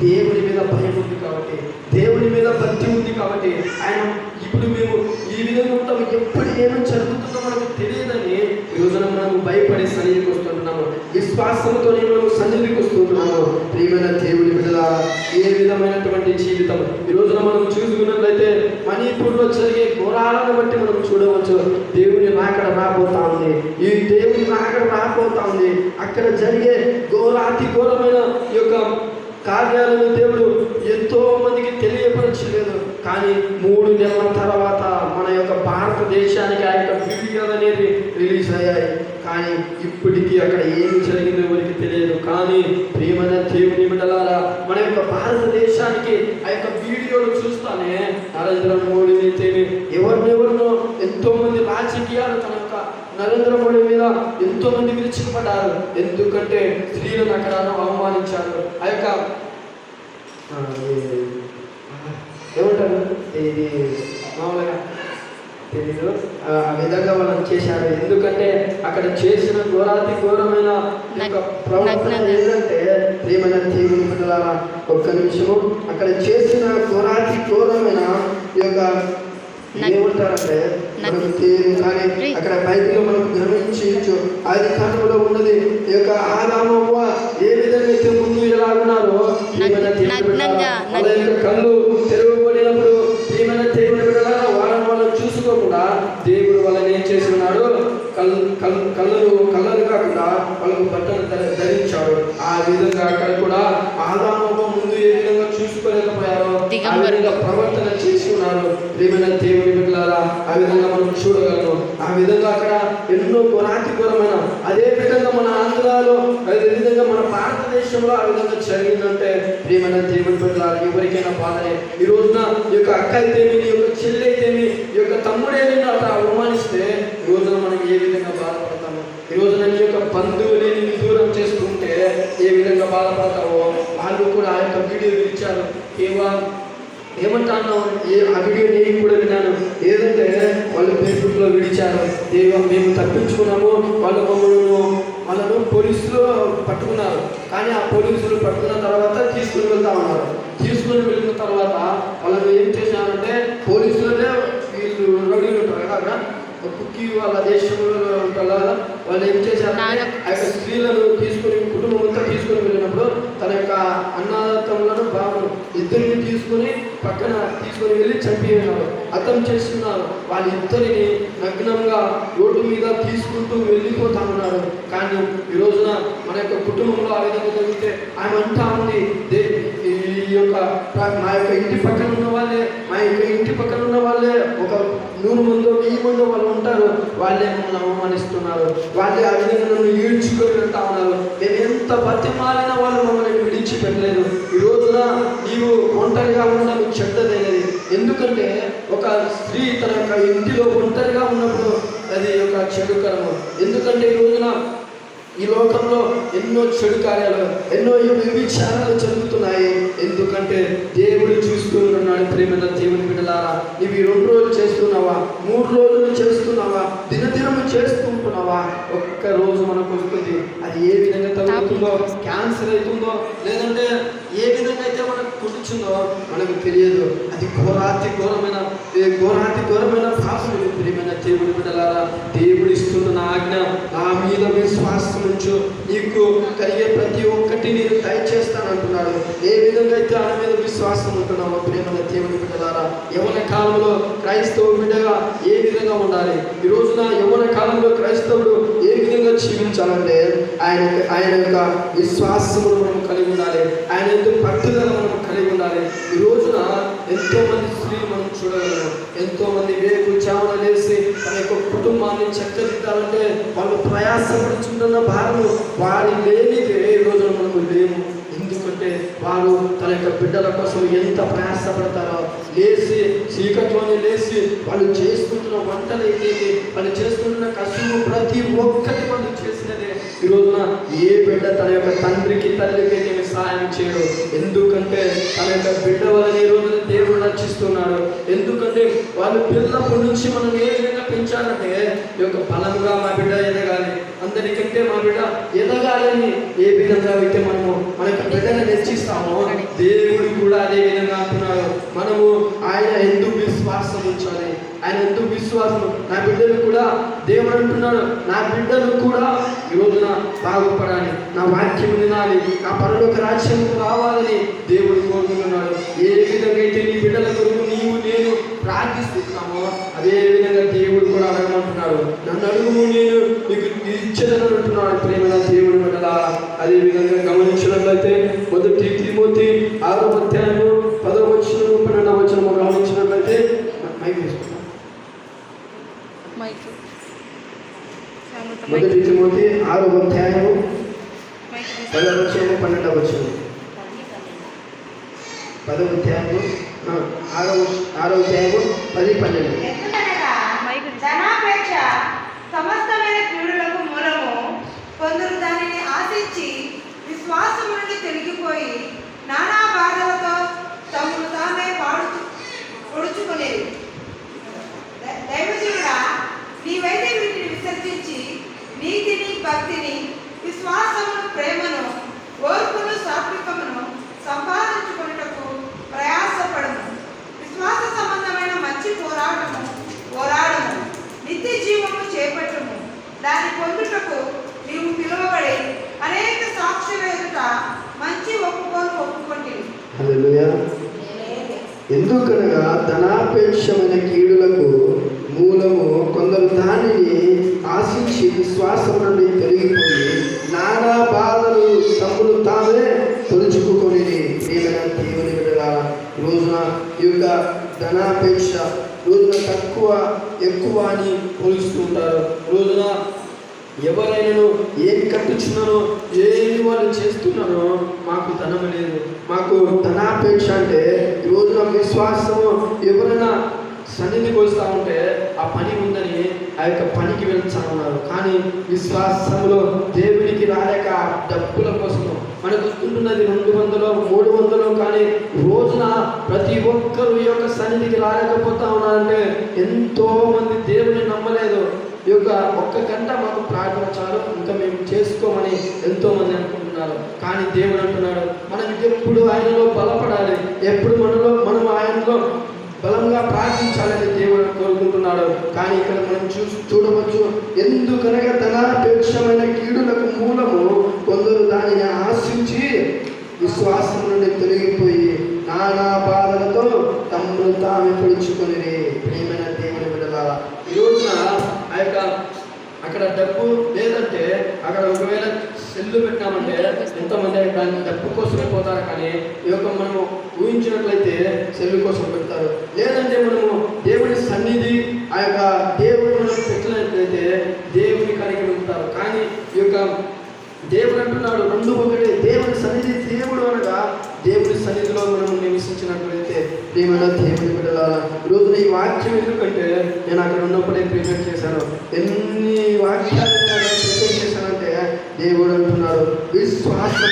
దేవుని మీద భయం ఉంది కాబట్టి, దేవుని మీద భక్తి ఉంది కాబట్టి. ఆయన ఇప్పుడు మేము ఈ విధంగా ఉంటాము, ఎప్పుడు ఏమని జరుగుతుందో మనకు తెలియదని ఈ రోజున మనము భయపడి సన్నిధికి వస్తుంటున్నాము. విశ్వాసంతో మనము సన్నిధికి వస్తుంటున్నాము. ప్రియమైన దేవుని బిడ్డలారా, ఏ విధమైనటువంటి జీవితం ఈ రోజున మనం చూసుకున్నట్లయితే మణిపూర్లో జరిగే ఘోరాలను బట్టి మనం చూడవచ్చు. దేవుని రాకడ రాబోతా ఉంది. ఈ దేవుని రాకడ రాబోతా ఉంది. అక్కడ జరిగే ఘోరాతి ఘోరమైన ఈ యొక్క కార్యాలను దేవుడు ఎంతో మందికి తెలియపరచలేదు. కానీ 3 నెలల తర్వాత మన యొక్క భారతదేశానికి ఆ యొక్క వీడియోలు అనేది రిలీజ్ అయ్యాయి. కానీ ఇప్పటికీ అక్కడ ఏమి జరిగిందో ఎవరికి తెలియదు. కానీ ప్రియమైన దేవుని బిడ్డలారా, మన యొక్క భారతదేశానికి ఆ యొక్క వీడియోలు చూస్తానే నరేంద్ర మోడీని అయితేనే ఎవరినెవరినో ఎంతో మంది రాజకీయాలు తన యొక్క నరేంద్ర మోడీ మీద ఎంతో మంది విరుచుకుపడ్డారు. ఎందుకంటే స్త్రీలను అక్కడ అవమానించారు. ఆ యొక్క ఏమంటారు, ఇది మామూలుగా తెలీదు, ఆ విధంగా వాళ్ళని చేశారు. ఎందుకంటే అక్కడ చేసిన ఘోరాతి ఘోరమైన ప్రవర్తన ఏంటంటే ప్రియమైన దేవుని బిడ్డలారా, ఒక్క నిమిషము, అక్కడ చేసిన ఘోరాతి ఘోరమైన ఈ యొక్క ఏమంటారంటే మనకు తెలియదు. కానీ అక్కడ బైబిల్లో మనకు గమనించవచ్చు. ఆది కాండంలో ఉన్నది ఈ యొక్క ఆదాము అవ్వ ఏ విధంగా అయితే ముందు ఎలా ఉన్నారో వాళ్ళ యొక్క కళ్ళు తెరవబడినప్పుడు ప్రియమైన దేవుని బిడ్డలారా చూసుకోకుండా దేవుడు వాళ్ళని ఏం చేసి ఉన్నాడు, కళ్ళలు కాకుండా వాళ్ళకు బట్టలు ధరించాడు. ఆ విధంగా అక్కడ కూడా ఆదాము ముందు ఏ విధంగా చూసుకోలేకపోయారో ఆ విధంగా ప్రవర్తన చేసి ఉన్నారు. ప్రియమైన దేవుని బిడ్డలారా, ఆ విధంగా మనం చూడగలము. ఆ విధంగా అక్కడ ఎన్నో ఘోరాతి ఘోరమైన, అదే విధంగా మన ఆంధ్రాలో, అదే విధంగా మన భారతదేశంలో ఆ విధంగా జరిగిందంటే ప్రియమైన దేవుని బిడ్డలారా, ఎవరికైనా బాధనే. ఈ రోజున ఈ యొక్క అక్క అయితేమి, ఈ యొక్క చెల్లి అయితేమి, ఈ యొక్క తమ్ముడేమి అట్లా అవమానిస్తే ఈ రోజున మనం ఏ విధంగా బాధపడతాము. ఈ రోజున నీ యొక్క బంధువుని నేను దూరం చేసుకుంటే ఏ విధంగా బాధపడతావో వాళ్ళు కూడా ఆ యొక్క వీడియో ఇచ్చారు. ఏమంటాను, ఆ వీడియో నేను కూడా విన్నాను. ఏదంటే వాళ్ళు ఫేస్బుక్లో విడిచారు, మేము తప్పించుకున్నాము, వాళ్ళను పోలీసులు పట్టుకున్నారు. కానీ ఆ పోలీసులు పట్టుకున్న తర్వాత తీసుకుని వెళ్తా ఉన్నారు. తీసుకుని వెళ్ళిన తర్వాత వాళ్ళని ఏం చేశారంటే, పోలీసులనే వీళ్ళు రౌడీలు ఉంటారు కదా, కుక్కి వాళ్ళ దేశంలో ఉంటారు కదా, వాళ్ళు ఏం చేశారంటే ఆ యొక్క స్త్రీలను తీసుకుని, కుటుంబం అంతా తీసుకుని వెళ్ళినప్పుడు తన యొక్క అన్నదమ్ములను బాబు ఇద్దరిని తీసుకుని పక్కన తీసుకుని వెళ్ళి చంపేయన్నారు, హతం చేస్తున్నారు. వాళ్ళిద్దరిని నగ్నంగా రోడ్డు మీద తీసుకుంటూ వెళ్ళిపోతా ఉన్నారు. కానీ ఈ రోజున మన యొక్క కుటుంబంలో ఆ విధంగా జరిగితే ఆమె అంటా ఉంది, ఈ యొక్క మా యొక్క ఇంటి పక్కన ఉన్న వాళ్ళే ఒక 100 మందో 1000 మందో వాళ్ళు ఉంటారు, వాళ్ళే మమ్మల్ని అవమానిస్తున్నారు, వాళ్ళే ఆ విధంగా నన్ను ఈడ్చుకొని వెళ్తా ఉన్నారు. మేము ఎంత బతిమాలిన వాళ్ళు మమ్మల్ని విడిచిపెట్టలేదు. ఈ రోజున నీవు ఒంటరిగా ఉండడం చెడ్డదైనది. ఎందుకంటే ఒక స్త్రీ తన యొక్క ఇంటిలో ఒంటరిగా ఉన్నప్పుడు అది ఒక చెడు కర్మ. ఎందుకంటే ఈ రోజున ఈ లోకంలో ఎన్నో చెడు కార్యాలు, ఎన్నో విచారాలు జరుగుతున్నాయి. ఎందుకంటే దేవుడు చూస్తూ ఉన్నాడు. ప్రేమైన దేవుని బిడ్డలారా, ఇవి 2 రోజులు చేస్తున్నావా, 3 రోజులు చేస్తున్నావా, దినదినము చేస్తుంటున్నావా, ఒక్క రోజు మనకు వస్తుంది. అది ఏ విధంగా తగ్గుతుందో, క్యాన్సర్ అవుతుందో, లేదంటే ఏ విధంగా అయితే మనకు కుడుచుందో మనకు తెలియదు. అది ఘోరాతి ఘోరమైన పాపం. ప్రియమైన దేవుని బిడ్డలారా, దేవుడు ఇస్తున్న ఆజ్ఞ, నా మీద విశ్వాసం ఉంచు, నీకు కలిగే ప్రతి ఒక్కటి నేను దయచేస్తానంటున్నాడు. ఏ విధంగా అయితే ఆయన మీద విశ్వాసం ఉంటున్నామో ప్రియమైన దేవుని బిడ్డలారా, యవ్వన కాలంలో క్రైస్తవ బిడ్డగా ఏ విధంగా ఉండాలి, ఈ రోజున యవ్వన కాలంలో క్రైస్తవుడు ఏ విధంగా జీవించాలంటే ఆయన యొక్క విశ్వాసమును మనం కలిగి ఉండాలి, ఆయన యొక్క పట్టుదల మనం కలిగి ఉండాలి. ఈ రోజున ఎంతో మంది స్త్రీలు మనం చూడగలము, ఎంతో మంది వేకుచావన లేసి తన యొక్క కుటుంబాన్ని చక్కదిద్దాలంటే వాళ్ళు ప్రయాసపడుచుంటున్న భారము వారి లేనిదే ఈ రోజున మనకు లేము. ఎందుకంటే వారు తన యొక్క బిడ్డల కోసం ఎంత ప్రయాసపడతారో, లేచి చీకట్లోనే లేచి వాళ్ళు చేసుకుంటున్న వంటలు ఏంటి, వాళ్ళు చేసుకుంటున్న కష్టము ప్రతి ఒక్కటి వాళ్ళు చేసినదే. ఈ రోజున ఏ బిడ్డ తన యొక్క తండ్రికి తల్లికి ఏమి సహాయం చేయడు. ఎందుకంటే తన యొక్క బిడ్డ వలన ఈ రోజున దేవుడు రక్షిస్తున్నాడు. ఎందుకంటే వాళ్ళు పిల్లప్పటి నుంచి మనం ఏ విధంగా పెంచాలంటే ఈ యొక్క బలంగా మా బిడ్డ ఎదగాలి, అందరికంటే మా బిడ్డ ఎదగాలని ఏ విధంగా అయితే మనము మన యొక్క బిడ్డను హెచ్చిస్తామో దేవుడు కూడా అదే విధంగా అంటున్నాడు. మనము ఆయన ఎందుకు విశ్వాసం ఉంచాలి, ఆయన ఎందుకు విశ్వాసం. నా బిడ్డలు కూడా దేవుడు అంటున్నాడు, నా బిడ్డలు కూడా ఈ రోజున బాగుపడాలి, నా వాక్యం వినాలి, నా పరలోక రాజ్యం రావాలని దేవుడు కోరుకుంటున్నాడు. ఏ విధంగా అయితే నీ బిడ్డల కొరకు నీవు నేను ప్రార్థిస్తున్నామో అదే విధంగా దేవుడు కూడా అడగమంటున్నాడు. నన్ను అడుగు, నేను నీకు ఇచ్చేదని అంటున్నాడు. ప్రేమ దేవుడు బిడ్డలా, అదే విధంగా గమనించినట్లయితే 1 తిమోతి 6వ అధ్యాయము 10వ వచనము 12వ వచనము గమనించినట్లయితే 1 తిమోతి 6వ అధ్యాయము 10వ వచనము 12వ వచనము 10వ అధ్యాయము 6వ అధ్యాయము 10-12. ధనాపేక్ష సమస్తమైన కీడులకు మూలము. కొందరు దానిని ఆశించి విశ్వాసం నుండి తొలగిపోయి నానా బాధలతో తమను తామే పొడుచుకునేది. దైవజనుడా, నీవైతే వీటిని విసర్జించి నీతిని, భక్తిని, విశ్వాసమును, ప్రేమను, ఓర్పును, సాత్వికమును సంపాదించుకున్నటకు ప్రయాసపడము. విశ్వాస సంబంధమైన మంచి పోరాడము, నిత్య జీవము చేపట్టము. దాన్ని పొందుటకు నీవు పిలువబడి అనేక సాక్షుల ఎదుట మంచి ఒప్పుకోండి. హల్లెలూయా. ఎందుకనగా ధనాపేక్షమైన కీడులకు ధనాపేక్ష, రోజున తక్కువ ఎక్కువ అని పోలుస్తూ ఉంటారు. రోజున ఎవరైనా ఏమి కట్టుచున్నానో ఏమి వాళ్ళు చేస్తున్నారో మాకు ధనం లేదు, మాకు ధనాపేక్ష. అంటే ఈ రోజున విశ్వాసము ఎవరైనా సన్నిధికి వస్తూ ఉంటే ఆ పని ఉందని ఆ యొక్క పనికి వెళ్తా ఉన్నారు. కానీ విశ్వాసంలో దేవునికి రాలేక డబ్బుల కోసము మనకు ఉంటున్నది 200 300, కానీ రోజున ప్రతి ఒక్కరు ఈ యొక్క సన్నిధికి రాలేకపోతా ఉన్నారంటే ఎంతో మంది దేవుని నమ్మలేదు. ఈ యొక్క ఒక్క గంట మాకు ప్రార్థన చాలు, ఇంకా మేము చేసుకోమని ఎంతో మంది అనుకుంటున్నారు. కానీ దేవుడు అంటున్నాడు మనం ఎప్పుడు ఆయనలో బలపడాలి, ఎప్పుడు మనం ఆయనలో బలంగా ప్రార్థించాలని దేవుడు కోరుకుంటున్నాడు. కానీ ఇక్కడ మనం చూడవచ్చు, ఎందుకనగా ధనాపేక్షమైన కీడులకు మూలము కొందరు దానిని ఆశించి విశ్వాసం నుండి తొలగిపోయి నానా బాధలతో తమను తామే పొడుచుకొని ప్రియమైన దేవుని బిడ్డలారా, ఈ రోజున ఆ యొక్క అక్కడ డబ్బు లేదంటే అక్కడ ఒకవేళ సెల్లు పెట్టామంటే ఎంతమంది దాన్ని డబ్బు కోసమే పోతారు. కానీ ఈ యొక్క మనము ఊహించినట్లయితే సెల్లు కోసం పెడతారు. లేదంటే మనము దేవుని సన్నిధి ఆ యొక్క దేవుడు మనం పెట్టినట్లయితే దేవుని కడిగి ఉంటారు. కానీ ఈ యొక్క దేవుడు అంటున్నాడు 2 ఒకటే. దేవుని సన్నిధి, దేవుడు అనగా దేవుని సన్నిధిలో మనం నివసించినట్లయితే ప్రియమైన దేవుని బిడ్డలారా, రోజున ఈ వాక్యం ఎందుకంటే నేను అక్కడ ఉన్నప్పుడే ప్రిపేర్ చేశాను. ఎన్ని వాక్యాలు ప్రిపేర్ చేశానంటే దేవుడు అంటున్నాడు విశ్వాసం.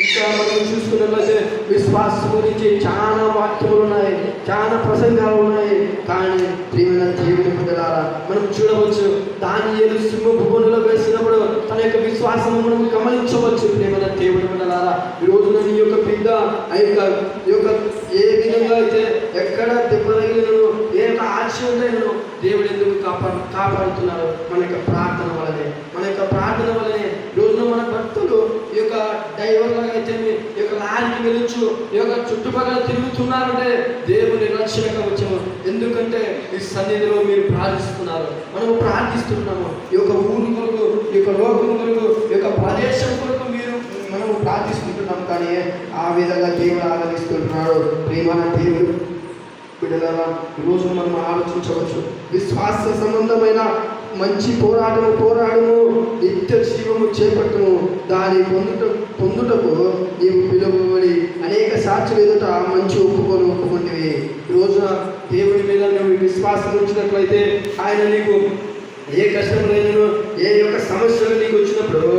ఇంకా మనం చూసుకున్నట్లయితే విశ్వాసం గురించి చాలా వాక్యములు ఉన్నాయి, చాలా ప్రసంగాలు ఉన్నాయి. కానీ ప్రియమైన దేవుని బిడ్డలారా, మనం చూడవచ్చు దానియేలు సింహపు బోనులో వేసినప్పుడు తన యొక్క విశ్వాసం మనం గమనించవచ్చు. ప్రియమైన దేవుని బిడ్డలారా, ఈ రోజున నీ యొక్క బిడ్డ ఈ యొక్క ఏ విధంగా అయితే ఎక్కడ దెబ్బ తగిలినను, ఏ యొక్క ఆశయంలో దేవుడు ఎందుకు కాపాడుతున్నారు? మన యొక్క ప్రార్థన వల్లనే, మన యొక్క ప్రార్థన వల్లనే. రోజున మన భక్తులు ఈ యొక్క డ్రైవర్లుగా అయితే ఈ యొక్క లారీకి వెళ్ళొచ్చు, ఈ యొక్క చుట్టుపక్కల తిరుగుతున్నారంటే దేవుని రక్షణ కవచము. ఎందుకంటే ఈ సన్నిధిలో మీరు ప్రార్థిస్తున్నారు, మనము ప్రార్థిస్తున్నాము. ఈ యొక్క ఊరు కొరకు, ఈ యొక్క లోకం కొరకు, ఈ యొక్క ప్రదేశం కొరకు మనము ప్రార్థిస్తుంటున్నాం. కానీ ఆ విధంగా దేవుడు ఆరాధిస్తుంటున్నాడు. ప్రియమైన దేవుడు బిడ్డలారా, ఈరోజు మనం ఆలోచించవచ్చు. విశ్వాస సంబంధమైన మంచి పోరాడము నిత్య జీవము చేపట్టుము, దాని పొందుటకు నీవు పిలువబడి అనేక సాక్షులు ఎదుట మంచి ఒప్పుకొంటివి. ఈ రోజున దేవుడి మీద నువ్వు విశ్వాసం ఉంచినట్లయితే ఆయన నీకు ఏ కష్టం లేదో, ఏ యొక్క సమస్యలు నీకు వచ్చినప్పుడు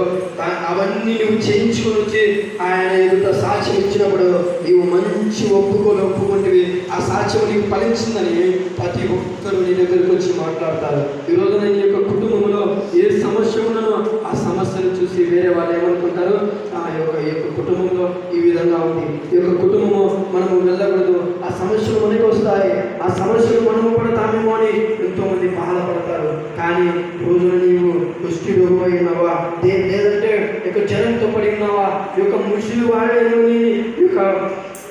అవన్నీ నువ్వు చేయించుకొని వచ్చి ఆయన ఎదుట సాక్ష్యం ఇచ్చినప్పుడు నీవు మంచి ఒప్పుకుంటివి. ఆ సాక్ష్యం నీకు ఫలించిందని ప్రతి ఒక్కరు నీ దగ్గరికి వచ్చి మాట్లాడతారు. ఈరోజు నీ యొక్క కుటుంబంలో ఏ సమస్య ఉన్నదో ఆ సమస్యను చూసి వేరే వాళ్ళు ఏమనుకుంటారు? ఈ యొక్క కుటుంబంలో ఈ విధంగా ఉంది, ఈ యొక్క కుటుంబము మనము వెళ్ళకూడదు, ఆ సమస్యలు మనకి వస్తాయి, ఆ సమస్యలు మనము పడతామేమో అని ఎంతో మంది బాధపడతారు. కానీ రోజున నీవు కుష్టి రోగమై ఉన్నావా, లేదంటే ఇక జ్వరంతో పడి ఉన్నావా, ఈ యొక్క ముషులు వాడేని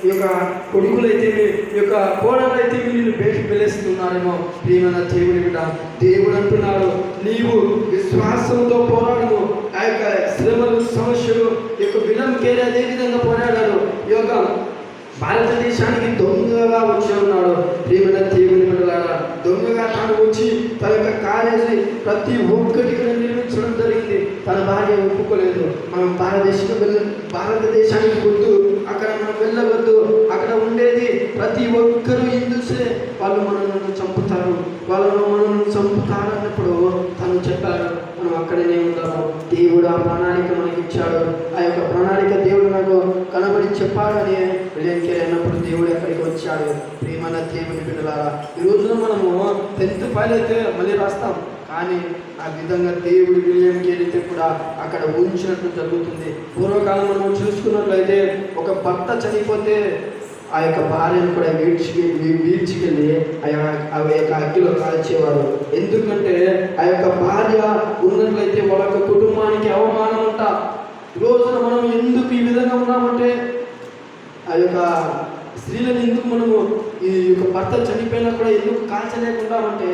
ఈ యొక్క కొడుకులైతే, ఈ యొక్క కోడలైతే నిన్ను బయటికి వెళ్ళేస్తున్నారేమో. ప్రియమైన దేవుని బిడ్డ, దేవుడు అంటున్నాడు నీవు విశ్వాసంతో పోరాడము. ఆ యొక్క శ్రమలు, సమస్యలు, ఈ యొక్క విలంకేరి అదే విధంగా పోరాడారు. ఈ యొక్క భారతదేశానికి దొంగగా వచ్చి ఉన్నాడు. ప్రియమైన దేవుని బిడ్డలారా, దొంగగా తాను వచ్చి తన యొక్క కాలేజీ ప్రతి ఒక్కటి నిర్మించడం జరిగింది. తన భార్య ఒప్పుకోలేదు. మనం భారతదేశానికి వద్దు, అక్కడ మనం వెళ్ళవద్దు, అక్కడ ఉండేది ప్రతి ఒక్కరూ హిందూసే, వాళ్ళు మనల్ని చంపుతారు, మనల్ని చంపుతారు అన్నప్పుడు తను చెప్పాడు మనం అక్కడనే ఉంటాము. దేవుడు ఆ ప్రణాళిక మనకి ఇచ్చాడు. ఆ యొక్క ప్రణాళిక దేవుడు నాకు కనబడి చెప్పాడని విలేంకేరి అన్నప్పుడు దేవుడు ఎక్కడికి వచ్చాడు. ప్రియమైన దేవుని బిడ్డలారా, ఈ రోజున మనము 10th ఫైల్ అయితే మళ్ళీ రాస్తాం. కానీ ఆ విధంగా దేవుడు విలేంకేరితే కూడా అక్కడ ఉంచినట్టు జరుగుతుంది. పూర్వకాలం మనం చూసుకున్నట్లయితే ఒక భర్త చనిపోతే ఆ యొక్క భార్యను కూడా వీడ్చికెళ్ళి ఆ యొక్క అగ్గిలో కాల్చేవారు. ఎందుకంటే ఆ యొక్క భార్య ఉన్నట్లయితే వాళ్ళ యొక్క కుటుంబానికి అవమానం ఉంటా. రోజున మనం ఎందుకు ఈ విధంగా ఉన్నామంటే ఆ యొక్క స్త్రీలను ఎందుకు మనము ఈ యొక్క భర్త చనిపోయినా కూడా ఎందుకు కాల్చలేకుండా అంటే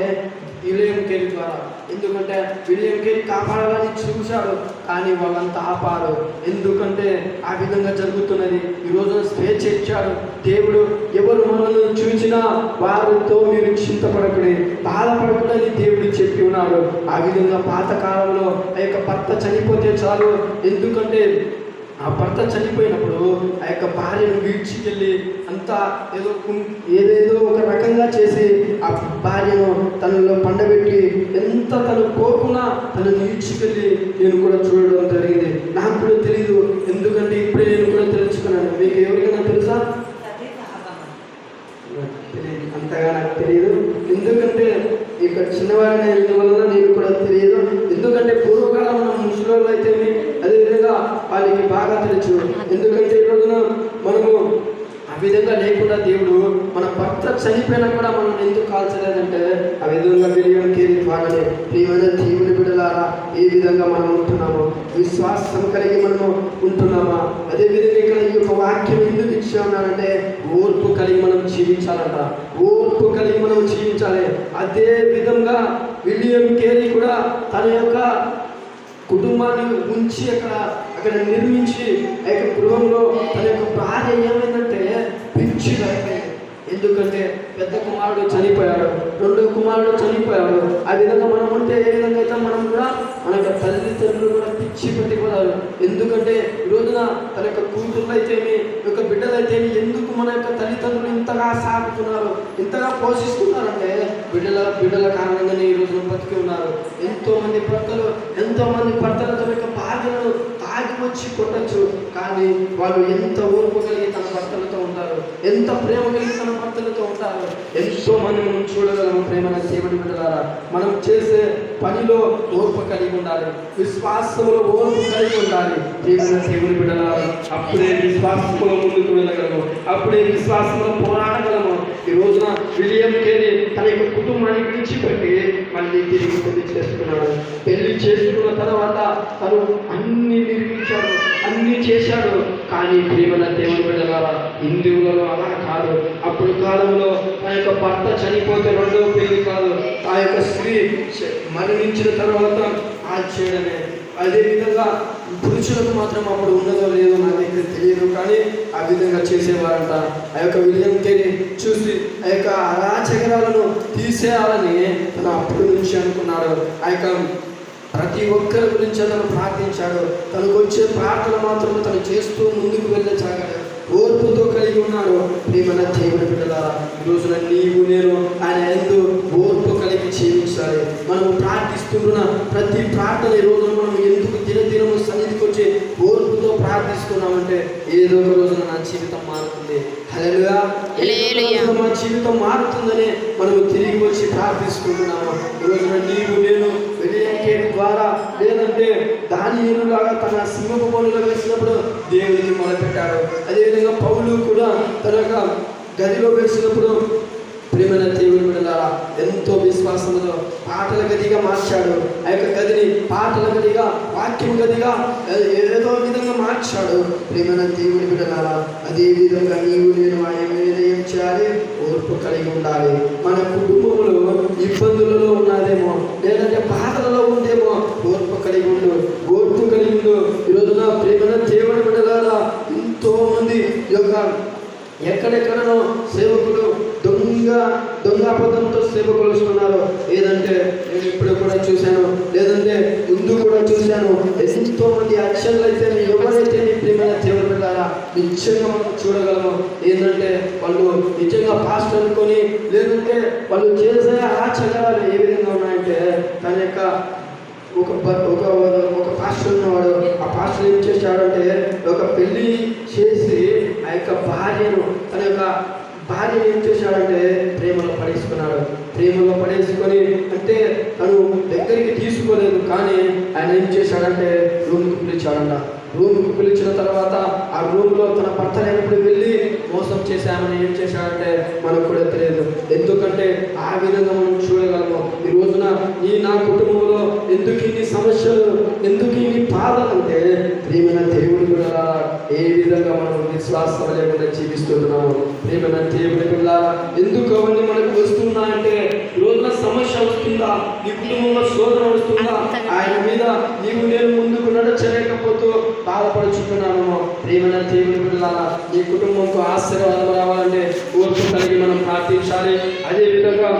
విలేంకేరి ద్వారా బిడ్డలారా. ఎందుకంటే విలియం కేరీ కాపాడాలని చూశాడు, కానీ వాళ్ళంతా ఆపారు. ఎందుకంటే ఆ విధంగా జరుగుతున్నది. ఈ రోజున స్వేచ్ఛ ఇచ్చాడు దేవుడు. ఎవరు మనల్ని చూసినా వారితో మీరు చింతపడకుడి, బాధపడకూడని దేవుడు చెప్పి ఉన్నాడు. ఆ విధంగా పాతకాలంలో ఆ యొక్క భర్త చనిపోతే చాలు, ఎందుకంటే ఆ భర్త చనిపోయినప్పుడు ఆ యొక్క భార్యను విడిచికెళ్ళి అంతా ఏదేదో ఒక రకంగా చేసి ఆ భార్యను తనలో పండబెట్టి ఎంత తను కోరుకున్నా తనను ఈడ్చికెళ్ళి నేను కూడా చూడడం జరిగింది. నాకు కూడా తెలియదు, ఎందుకంటే ఇప్పుడే నేను కూడా తెలుసుకున్నాను. మీకు ఎవరికైనా తెలుసా? అంతగా నాకు తెలియదు, ఎందుకంటే ఇక్కడ చిన్నవాడిని వలన నేను కూడా తెలియదు. ఎందుకంటే పూర్వకాలం మన ముసలి అయితే అదేవిధంగా వాళ్ళకి బాగా తెలుసు. ఎందుకంటే ఈ రోజున మనము ఆ విధంగా లేకుండా దేవుడు మన భర్త చనిపోయినా కూడా మనం ఎందుకు కాల్చలేదంటే ఆ విధంగా విలియం కేరీ ద్వారానే ప్రియమైన దేవుని బిడ్డలారా ఏ విధంగా మనం ఉంటున్నామో, విశ్వాసం కలిగి మనము ఉంటున్నామా? అదేవిధంగా ఇక్కడ ఈ యొక్క వాక్యం ఎందుకు ఇచ్చా ఉన్నారంటే ఓర్పు కలిగి మనం జీవించాలంట. ఓర్పు కలిగి మనం జీవించాలి. అదే విధంగా విలియం కేరీ కూడా తన యొక్క కుటుంబాన్ని ఉంచి అక్కడ నిర్మించి ఆ యొక్క గృహంలో తన యొక్క భార్య ఏమైందంటే పిచ్చిగా అయిపోయింది. ఎందుకంటే పెద్ద కుమారుడు చనిపోయాడు, రెండో కుమారుడు చనిపోయాడు. ఆ విధంగా మనం ఉంటే ఏ విధంగా అయితే మనం కూడా మన యొక్క తల్లిదండ్రులు కూడా పిచ్చి పెట్టిపోతారు. ఎందుకంటే ఈ రోజున తన యొక్క కూతుర్లు అయితేమి యొక్క బిడ్డలైతేమి ఎందుకు మన యొక్క తల్లిదండ్రులు ఇంతగా సాగుతున్నారు, ఇంతగా పోషిస్తున్నారంటే బిడ్డల కారణంగానే ఈ రోజున బతికి ఉన్నారు. ఎంతో మంది భర్తలు తమ యొక్క భార్యలను తాగి వచ్చి కొట్టచ్చు, కానీ వాళ్ళు ఎంత ఓర్పు కలిగి తన భర్తలతో ఉంటారు, ఎంత ప్రేమ కలిగి తన భర్తలతో ఉంటారు. ఎంతో మంది మనం చూడగలము. ప్రేమైన దేవుడి బిడ్డలారా, మనం చేసే పనిలో ఓర్పు కలిగి ఉండాలి, విశ్వాసంలో ఓర్పు కలిగి ఉండాలి. ప్రేమైన దేవుడి బిడ్డలారా, అప్పుడే విశ్వాసంలో ముందుకు వెళ్ళగలము, అప్పుడే విశ్వాసంలో పోరాడగలము. ఈ రోజున విలియం కేరీ తన యొక్క కుటుంబాన్ని విడిచిపెట్టి మళ్ళీ తిరిగి పెళ్లి చేసుకున్నాడు. పెళ్లి చేసుకున్న తర్వాత తను అన్ని నిర్మించాడు, అన్ని చేశాడు. కానీ ప్రేమల దేవుని బిడ్డలారా, హిందువులలో అలా కాదు. అప్పుడు కాలంలో ఆ యొక్క భర్త చనిపోతే రెండవ పెళ్లి కాదు, ఆ యొక్క స్త్రీ మరణించిన తర్వాత ఆ చేయడమే. అదేవిధంగా పురుషులకు మాత్రం అప్పుడు ఉన్నదో లేదో నాకు ఇక్కడ తెలియదు, కానీ ఆ విధంగా చేసేవారంట. ఆ యొక్క విలియం కేరీ చూసి ఆ యొక్క అరాచకరాలను తీసేయాలని తను అప్పటి నుంచి అనుకున్నాడు. ఆ యొక్క ప్రతి ఒక్కరి గురించి అతను ప్రార్థించాడు. తనకు వచ్చే ప్రార్థన మాత్రం తను చేస్తూ ముందుకు వెళ్ళసాగాడు. ఓర్పుతో కలిగి ఉన్నాడు. ప్రియమైన దేవుని బిడ్డలారా, ఈ రోజున నీవు నేను ఆయన యందు ఓర్పు కలిగి జీవించాలి. మనము ప్రార్థిస్తున్న ప్రతి ప్రార్థన ఈ రోజున మనం ఎందుకు దినదినము సన్నిధికి వచ్చి ఓర్పుతో ప్రార్థిస్తున్నామంటే ఏదో ఒక రోజున నా జీవితం మారుతుంది, హల్లెలూయా, మా జీవితం మారుతుందని మనము తిరిగి వచ్చి ప్రార్థిస్తున్నాము. ఈ రోజున నీవు నేను విలియం కేరీ ద్వారా లేదంటే దానియేలులాగా తన సింహపు బోనులో వేసినప్పుడు దేవుడికి మొదలుపెట్టాడు. అదేవిధంగా పౌలు కూడా తన యొక్క గదిలో వేసినప్పుడు ప్రియమైన దేవుని బిడ్డలారా ఎంతో విశ్వాసంతో పాటల గదిగా మార్చాడు. ఆ యొక్క గదిని పాటల గదిగా, వాక్యం గదిగా ఏదో విధంగా మార్చాడు. ప్రియమైన దేవుని బిడ్డలారా, అదే విధంగా నీవు నేను ఆయన మీద ఏం చేయాలి? ఓర్పు కలిగి ఉండాలి. మన కుటుంబంలో ఇబ్బందులలో ఉన్నదేమో, లేదంటే బాధలలో ఉందేమో, ఓర్పు కలిగి ఉండు, ఓర్పు కలిగి ఉండు. ఈరోజున ప్రియమైన దేవుని బిడ్డలారా, ఎంతో మంది యొక్క ఎక్కడెక్కడనో సేవకులు దొంగపదంతో సేవకులు వస్తున్నారు. లేదంటే నేను ఇప్పుడు కూడా చూశాను, లేదంటే ముందు కూడా చూశాను. ఎంతో మంది యాక్షన్లు అయితే ఎవరైతే నీ ప్రియమైన దేవుని బిడ్డలారా నిజంగా మనం చూడగలము. ఏంటంటే వాళ్ళు నిజంగా పాస్టర్ అనుకొని, లేదంటే వాళ్ళు చేసే ఆచరణలు ఏ విధంగా ఉన్నాయంటే తన యొక్క ఒక పాస్టర్ ఉన్నవాడు. ఆ పాస్టర్ ఏం చేశాడంటే ఒక పెళ్లి చేసి ఆ యొక్క భార్యను తన యొక్క భార్యను ఏం చేశాడంటే ప్రేమలో పడేసుకున్నాడు. ప్రేమలో పడేసుకొని అంటే తను దగ్గరికి తీసుకోలేదు, కానీ ఆయన ఏం చేశాడంటే రూమ్కి పిలిచాడంట. రూమ్కి పిలిచిన తర్వాత ఆ రూమ్లో తన భర్త లేనప్పుడు వెళ్ళి మోసం చేశామని ఏం చేశాడంటే మనకు కూడా తెలియదు. ఎందుకంటే ఆ విధంగా మనం చూడగలము. ఈ రోజున నా కుటుంబంలో ఎందుకు ఇన్ని సమస్యలు, ఎందుకు ఇన్ని బాధలు అంటే ప్రియమైన దేవుని బిడ్డలారా ఏ విధంగా మనం విశ్వాసం లేకుండా జీవిస్తున్నాము. ప్రియమైన దేవుని బిడ్డలారా ఎందుకు అవన్నీ మనకు వస్తున్నాయంటే ఈ రోజున సమస్య వస్తుంది వస్తుందా, నీ కుటుంబంలో శోధన వస్తుందా, ఆయన మీద నీవు నేను ముందుకు నడచలేకపోతూ బాధపడుచుకున్నాను. ప్రియమైన దేవుని బిడ్డలారా, నీ కుటుంబంకు ఆశీర్వాదం రావాలంటే ఓర్పు కలిగి మనం ప్రార్థించాలి. అదేవిధంగా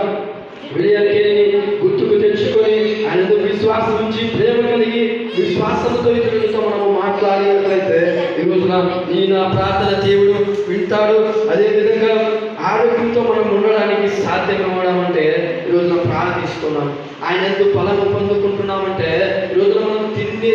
విడియకేని గుర్తుకు తెచ్చుకొని ఆయనతో విశ్వాసం ఉంచి ప్రేమ కలిగి విశ్వాసంతో ఇతరులతో మనము మాట్లాడినట్లయితే ఈ రోజున నీ నా ప్రార్థన దేవుడు వింటాడు. అదేవిధంగా ఆరోగ్యంతో మనం ఉండడానికి సాధ్యం అవ్వడం అంటే ఈ రోజున ప్రార్థిస్తున్నాం. ఆయన ఎందుకు ఫలము పొందుకుంటున్నామంటే ఈ రోజున మనం తిండి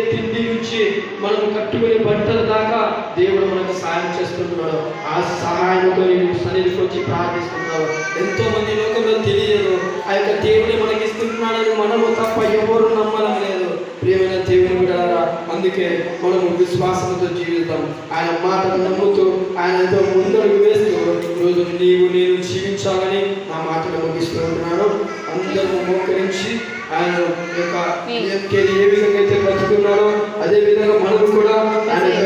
నుంచి మనం కట్టుకునే బట్టల దాకా దేవుడు మనకు సహాయం చేస్తుంటున్నాడు. ఆ సహాయంతో నేను సన్నిధికి వచ్చి ప్రార్థిస్తున్నాడు. ఎంతో మంది లోకంలో తెలియదు ఆ యొక్క దేవుడే మనకి ఇస్తున్నాడని మనము తప్ప ఎవరు నమ్మడం లేదు. ప్రియమైన దేవుని బిడ్డలారా, అందుకే మనము విశ్వాసంతో జీవితం ఆయన మాటను నమ్ముతూ ఆయనతో ముందడుగు వేస్తూ రోజు నీవు నేను జీవించాలని నా మాటను ముగిస్తూ ఉంటున్నాను. అందరూ మోకరించి ఆయన యొక్క ఏ విధంగా అయితే బ్రతుకున్నాడో అదే విధంగా మనము కూడా ఆయన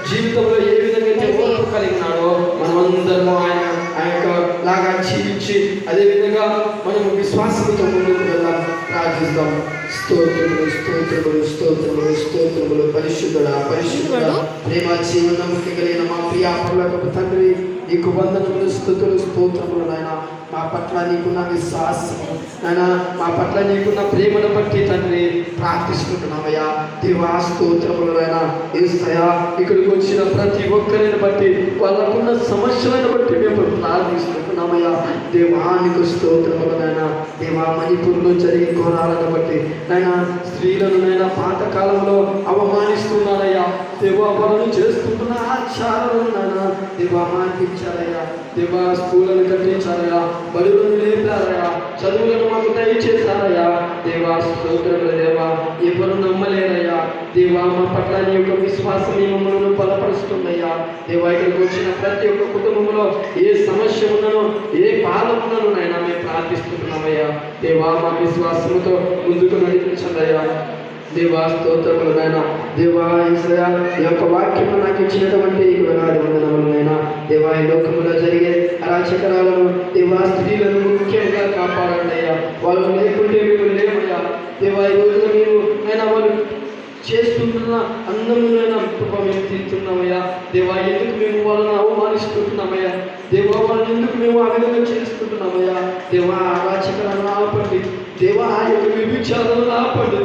జీవితంలో ఏ విధంగా అయితే ఓర్పు కలిగినాడో మనమందరము ఆయన యొక్క లాగా జీవించి అదే విధంగా మనము విశ్వాసంతో ముందుకు వెళ్దాం. ప్రార్థిస్తాం. స్తోత్రములు స్తోత్రములు స్తోత్రములు స్తోత్రములు పరిశుద్ధుడా పరిశుద్ధుడా ప్రేమ జీవన నమ్మకం కలిగిన మా ప్రియ పరలోకపు తండ్రి, నీకు వందనములు స్తుతులు స్తోత్రములు నాయన. మా పట్ల నీకున్న విశ్వాసము నాయన, మా పట్ల నీకున్న ప్రేమను బట్టి తండ్రి ప్రార్థిస్తున్నామయ్యా. దేవా స్తోత్రములు నాయన. యేసయ్యా, ఇక్కడికి వచ్చిన ప్రతి ఒక్కరిని బట్టి వాళ్ళకున్న సమస్యలను బట్టి మేము ప్రార్థిస్తున్నామయ్యా. దేవా నీకు స్తోత్రములు నాయన. దేవా మణిపూర్లో జరిగే ఘోరాలను బట్టి నాయన స్త్రీలను నాయన పాతకాలంలో అవమానిస్తున్నారయ్యా. దేవా పనులు చేస్తున్న ఆచారాలను నాయన దేవా మాన్పించారయ్యా. దేవా స్కూళ్ళను కట్టించారయ్యా, బడులను లేపారయ్యా, చదువులను మాకు దయచేశారయ్యా. దేవా స్తోత్రములు దేవా, ఎవరు నమ్మలేరయ్యా. దేవా మా పట్ల నీ యొక్క విశ్వాసం మమ్మల్ని బలపరుస్తుందయ్యా. దేవా ఇక్కడికి వచ్చిన ప్రతి ఒక్క కుటుంబంలో ఏ సమస్య ఉన్ననో ఏ బాధ ఉన్ననో నైనా మేము ప్రార్థిస్తున్నామయ్యా. దేవా మా విశ్వాసంతో ముందుకు నడిపించండి అయ్యా. దేవా స్తోత్రములు నాయన. దేవా యేసయ్యా, ఈ యొక్క వాక్యము నాకు ఇచ్చినటువంటి గుణాది వందనములైనా దేవా ఈ లోకములో జరిగే అరాచకరాలను దేవా స్త్రీలను ముఖ్యంగా కాపాడండి అయ్యా. వాళ్ళు లేకుంటే మేము లేవయ్యా. దేవా ఈ రోజున మేము అయినా వాళ్ళు చేస్తున్న అందములైన మేము తీరుతున్నామయ్యా. దేవా ఎందుకు మేము వాళ్ళని అవమానిస్తున్నామయ్యా. దేవా వాళ్ళని ఎందుకు మేము ఆ విధంగా చేసుకుంటున్నామయ్యా. దేవా అరాచకరాలను ఆపండి. దేవా ఆ యొక్క విభిచారాలను ఆపండి.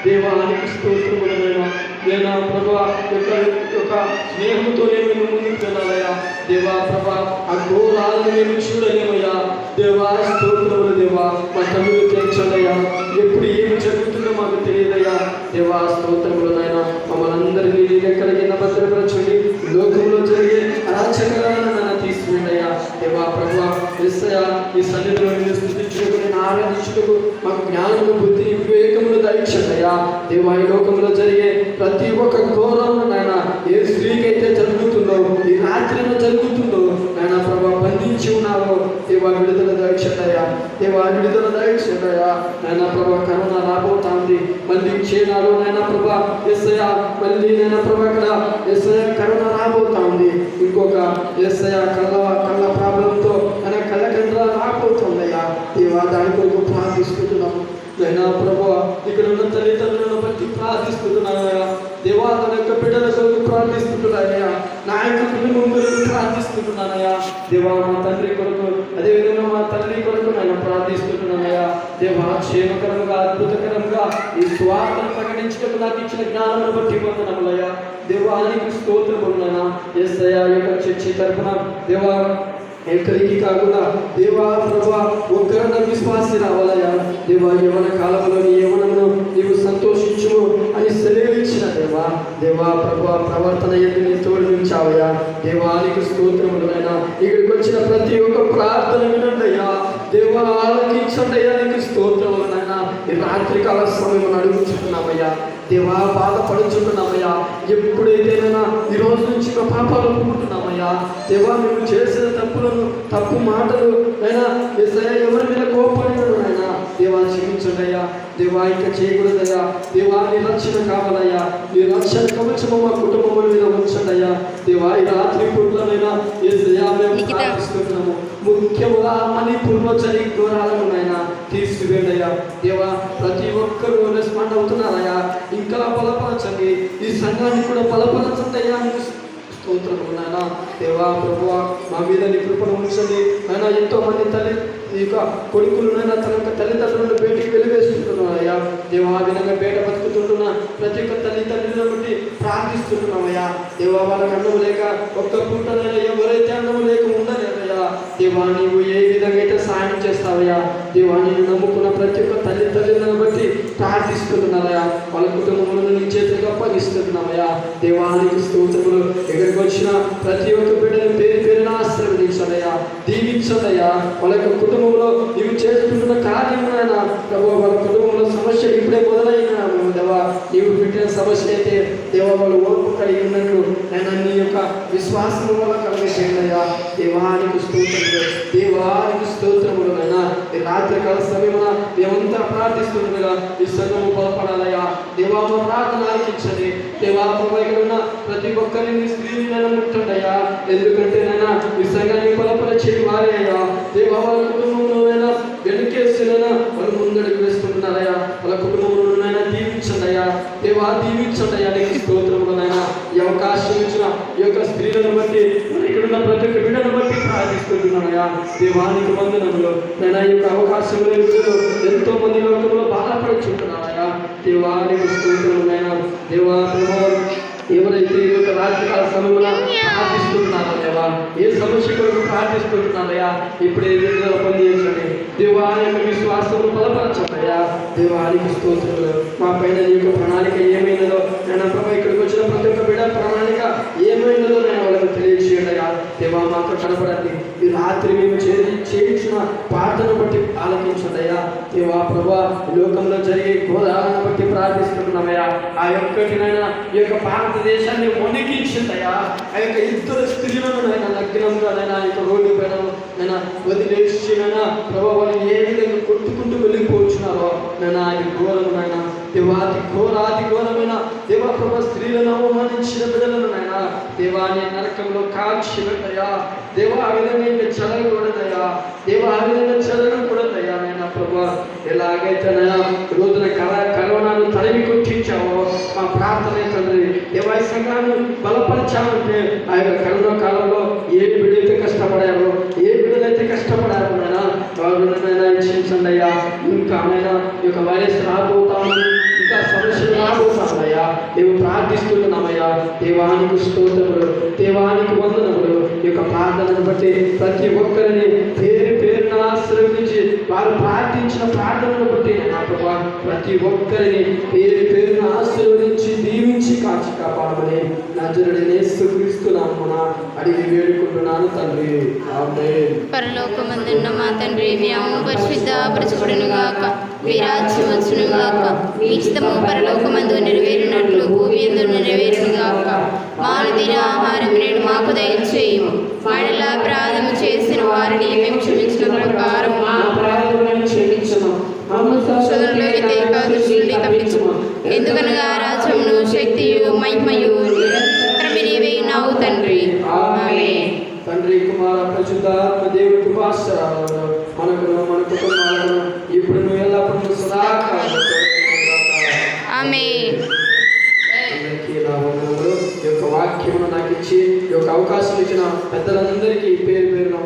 దేవానికి స్తోత్రములైనా నేను ప్రభా యొక్క స్నేహంతో నేను ముందుకు వెళ్ళాలయ్యా. దేవా ప్రభా ఆ ఘోరాలను మేము చూడలేమయ్యా. దేవా స్తోత్రములు దేవా, మా తమ్ముడు తెచ్చడయ్యా. ఎప్పుడు ఏమి జరుగుతుందో మాకు తెలియదయ్యా. దేవా స్తోత్రములు నాయన. మమ్మల్ని అందరినీ నీ దగ్గరికి భద్రపరచండి. లోకంలో జరిగే అరాచకాలను నన్ను తీసుకువెళ్ళయ్యా. దేవా ప్రభా యేసయ్యా, ఈ సన్నిధిలో నిన్ను స్తుతించుటకు నేను ఆరాధించుటకు మాకు జ్ఞానము బుద్ధిని వివేకమును దయచేయండియా. దేవా ఈ లోకంలో జరిగే ప్రతి ఒక్క ఘోరము నాయన ఏ స్త్రీకైతే జరుగుతుందో ఈ రాత్రిలో జరుగుతుందో నాయన ప్రభా బంధించి ఉన్నారో దేవా విడుదల దయచేయండియా. దేవా విడుదల దయచేయండియా. నాయన ప్రభా కరోనా రాబోతుంది మళ్ళీ చేయనాలు నాయన ప్రభా యేసయ్యా. మళ్ళీ నాయన ప్రభా ఇక్కడ యేసయ్యా కరోనా రాబోతుంది. ఇంకొక యేసయ్యా కళ్ళ ప్రాబ్లంతో ఆయన కళ్ళకండ్ర రాబోతుందయ్యా. దేవా దాని కొరకు ప్రార్థిస్తున్నాము నైనా ప్రభా. ఇక్కడ ఉన్న తల్లిదండ్రులను బట్టి ప్రార్థిస్తున్నానయ్యా. దేవా తన యొక్క బిడ్డల కొరకు ప్రార్థిస్తున్నానయ్యా. నా యొక్క కుటుంబం కొరకు ప్రార్థిస్తున్నానయ్యా. దేవా మా తండ్రి కొరకు అదేవిధంగా మా తల్లి కొరకు నేను ప్రార్థిస్తున్నానయ్యా. దేవా క్షేమకరంగా అద్భుతకరంగా ఈ స్వార్థను ప్రకటించడానికి నాకు ఇచ్చిన జ్ఞానాన్ని బట్టి వందనములయ్యా. దేవానికి స్తోత్రములైనా. యేసయ్యా యొక్క చర్చి తరపున దేవా ఎక్కడికి కాకుండా దేవా ప్రభా ఒక్కరన్న విశ్వాసి రావాలయ్యా. దేవా యవన కాలంలో నీ యవనమును నీవు సంతోషించుము అని సెలవిచ్చిన దేవా. దేవా ప్రభా ప్రవర్తన ఎన్ని తోడిపించావయ్యా. దేవానికి స్తోత్రములైనా. ఇక్కడికి వచ్చిన ప్రతి ఒక్క ప్రార్థన వినండియ్యా. దేవా ఆలకించండి అయ్యా. నీకు స్తోత్రములైనా. ఈ రాత్రికాల సమయం అడుగుతున్నామయ్యా. దేవా బాధపడుచున్నామయ్యా. ఎప్పుడైతేనైనా ఈ రోజు నుంచి మా పాపాలు ఒప్పుకుంటున్నామయ్యా. దేవా మేము చేసిన తప్పు మాటలు అయినా యేసయ్యా ఎవరి మీద కోపడినాడు అయినా దేవా క్షమించండి అయ్యా. దేవా ఇంకా చేయకూడదయ్యా. దేవా నీ రక్షణ కావాలయ్యా. నీ రక్షణ కవచము మా కుటుంబముల మీద ఉంచండి అయ్యా. దేవా ఈ రాత్రి పూట్లనైనా యేసయ్యా మేము ప్రార్థిస్తున్నాము. ముఖ్యముగా మణిపూర్లో జరిగే ఘోరాలను నాయన తీసుకువెళ్ళయ్యా దేవా. ప్రతి ఒక్కరూ రెస్పాండ్ అవుతున్నారయ్యా. ఇంకా బలపరచండి, ఈ సంఘాన్ని కూడా బలపరచండి అయ్యా. స్తోత్రము నాయన దేవా. ప్రభువా మా మీద నీ కృపను ఉంచండి నాయన. ఎంతో మంది తల్లి ఈ యొక్క కొడుకులనైనా తన యొక్క తల్లిదండ్రులను బయటికి వెలివేస్తున్నారయ్యా దేవా. ఆ విధంగా బయట బతుకుతుంటున్న ప్రతి ఒక్క తల్లిదండ్రులను బట్టి ప్రార్థిస్తున్నామయ్యా దేవా. వాళ్ళకి అన్నం లేక ఒక్క పూటనైనా ఎవరైతే అన్నం లేక ఉండలేదయ్యా దేవా. నీవు ఏ విధంగా అయితే సహాయం చేస్తావయ్యా దేవా. నేను నమ్ముకున్న ప్రతి ఒక్క తల్లిదండ్రులను బట్టి ప్రార్థిస్తున్నారయ్యా. వాళ్ళ కుటుంబములను నీ చేతులకు అప్పగిస్తున్నామయ్యా దేవానికి స్తోత్రములు. ఎక్కడికి వచ్చిన ప్రతి ఒక్క బిడ్డను పేరు పేరున ఆశీర్వదించాలయ్యా, దీవించాలయ్యా. వాళ్ళ యొక్క కుటుంబంలో నీవు చేసుకుంటున్న కార్యమునైనా ప్రభు, వాళ్ళ కుటుంబంలో సమస్య ఇప్పుడే మొదలైన దేవా. నీవు పెట్టిన సమస్య అయితే దేవా వాళ్ళు ఓర్పు కలిగి ఉన్నట్లు నేను నీ యొక్క విశ్వాసం వల్ల కలిగేసేయ్యా. దేవానికి స్తోత్రములు, దేవానికి స్తోత్రములు. అయినా ఈ రాత్రికాల సమయమున మేమంతా ప్రార్థిస్తుండగా ఈ సంఘము బలపడాలయ్యా దేవా. మా ప్రార్థన ఆలకించండి దేవా. ప్రభు ఇక్కడ ఉన్న ప్రతి ఒక్కరిని స్త్రీని నేను ముట్టండియ్యా. ఎందుకంటే నైనా ఈ సంఘాన్ని బలపరిచేది వారే అయ్యా దేవా. వాళ్ళ కుటుంబంలోనైనా వెనుకేసినైనా వాళ్ళు ముందడుగు వేసుకుంటున్నారయ్యా. వాళ్ళ కుటుంబంలోనైనా దీవించండి అయ్యా దేవా, దీవించండి అయ్యా. నీకు స్తోత్రములనైనా ఈ అవకాశం ఇచ్చిన ఈ యొక్క స్త్రీలను బట్టి ఇక్కడున్న ప్రతి ఒక్క బిడ్డను బట్టి ప్రార్థిస్తున్నానయ్యా దేవానికి వందనములు. నేను ఈ యొక్క అవకాశం ఎంతో మంది లోకంలో బాధపడుచుంటున్నానయ్యా దేవానికి స్తోత్రములైనా దేవా. ఎవరైతే ఈ యొక్క రాత్రికాల సమయంలో ప్రార్థిస్తున్నారో దేవా, ఏ సమస్య కొరకు ప్రార్థిస్తున్నారయ్యా ఇప్పుడే విడుదల పొందించండి దేవా. యొక్క విశ్వాసము బలపరచండియా దేవానికి స్తోత్రములు. మా పైన ఈ యొక్క ప్రణాళిక ఏమైనదో నేను ప్రభు ఇక్కడికి వచ్చిన ప్రతి ఒక్క బిడ్డ ప్రణాళిక ఏమైనదో నేను వాళ్ళకు తెలియజేయండియా దేవా. మాకు కనపడండి. ఈ రాత్రి మేము చేయించిన ప్రార్థన బట్టి ఆలకించండియా దేవా. ప్రభా లోకంలో జరిగే ఘోరాలను బట్టి ప్రార్థిస్తున్నామయ్యా. ఆ యొక్కటినైనా ఈ యొక్క భారతదేశాన్ని వణికించిందయ్యా. ఆ యొక్క ఇద్దరు స్త్రీలను నైనా లగ్నంగా నైనా ఈ యొక్క రోడ్డు పైన నైనా వదిలేసినైనా ప్రభావ వాళ్ళు ఏ విధంగా కొట్టుకుంటూ వెళ్ళిపోతున్నారో నైనా అది ఘోరం నైనా దేవా. అతి ఘోరమైన దేవా ప్రభా స్త్రీలను అవమానించిన బిడ్డలను నైనా దేవాన్ని నరకంలో కాల్చి పెట్టయ్యా దేవా. ఆ విధంగా ఇంకా జరగకూడదయ్యా దేవా. ఆ విధంగా జరగకూడదయ్యా నైనా ప్రభా. ఎలాగైతే నైనా రోజున కరోనాను తరిమి కొట్టించావో మా ప్రార్థన తండ్రి దేవా. ఈ సంఘాన్ని బలపరిచామంటే ఆ యొక్క కరోనా కాలంలో ఏ బిడ్డలైతే కష్టపడారో ఏ బిడ్డలైతే కష్టపడారో నైనా వాళ్ళనైనా ఇచ్చించండి అయ్యా. ఇంకా నైనా ఈ యొక్క వైరస్ రాబోతామని ఇంకా సమస్యలు రాబోతామయ్యా మేము ప్రార్థిస్తున్నామయ్యా దేవానికి స్తోత్రములు, దేవానికి వందనములు. ఈ యొక్క ప్రార్థనను బట్టి ప్రతి ఒక్కరిని పేరు పేరున ఆశీర్వదించి వారు ప్రార్థించిన ప్రార్థనను బట్టి నా ప్రభా ప్రతి ఒక్కరిని పేరు పేరున ఆశీర్వదించి దీవించి కాచి కాపాడమని నజరుడైన యేసుక్రీస్తు నామమున అడిగి వేడుకుంటున్నాను తండ్రి, ఆమేన్. పరలోకమందున్న మా తండ్రి, మీ నామము పరిశుద్ధపరచబడును గాక, మీ రాజ్యం వచ్చును గాక, మీ చిత్తము పరలోకమందు నెరవేరినట్లు భూమి యందు నెరవేరును గాక. మా అనుదిన ఆహారం నేడు మాకు దయచేయుము. మాయల అపరాధము చేసిన వారిని మేము క్షమించిన ప్రకారం మా అపరాధములను క్షమించుము. శోధనలోకి తేక తప్పించుము. ఎందుకనగా రాజ్యమును శక్తియు మహిమయు నిరంతరము నీవే ఉన్నావు తండ్రి, ఆమేన్. తండ్రి కుమార పరిశుద్ధాత్మ దేవుని కృపాశీర్వాదములు మనకును మన కుటుంబాలను ఇప్పుడు ఎల్లప్పుడూ సదాకాలం ఆమేన్. అందరికీ నా వందనములు. ఈ యొక్క వాక్యమును నాకు ఇచ్చి ఈ యొక్క అవకాశం ఇచ్చిన పెద్దలందరికీ పేరు పేరున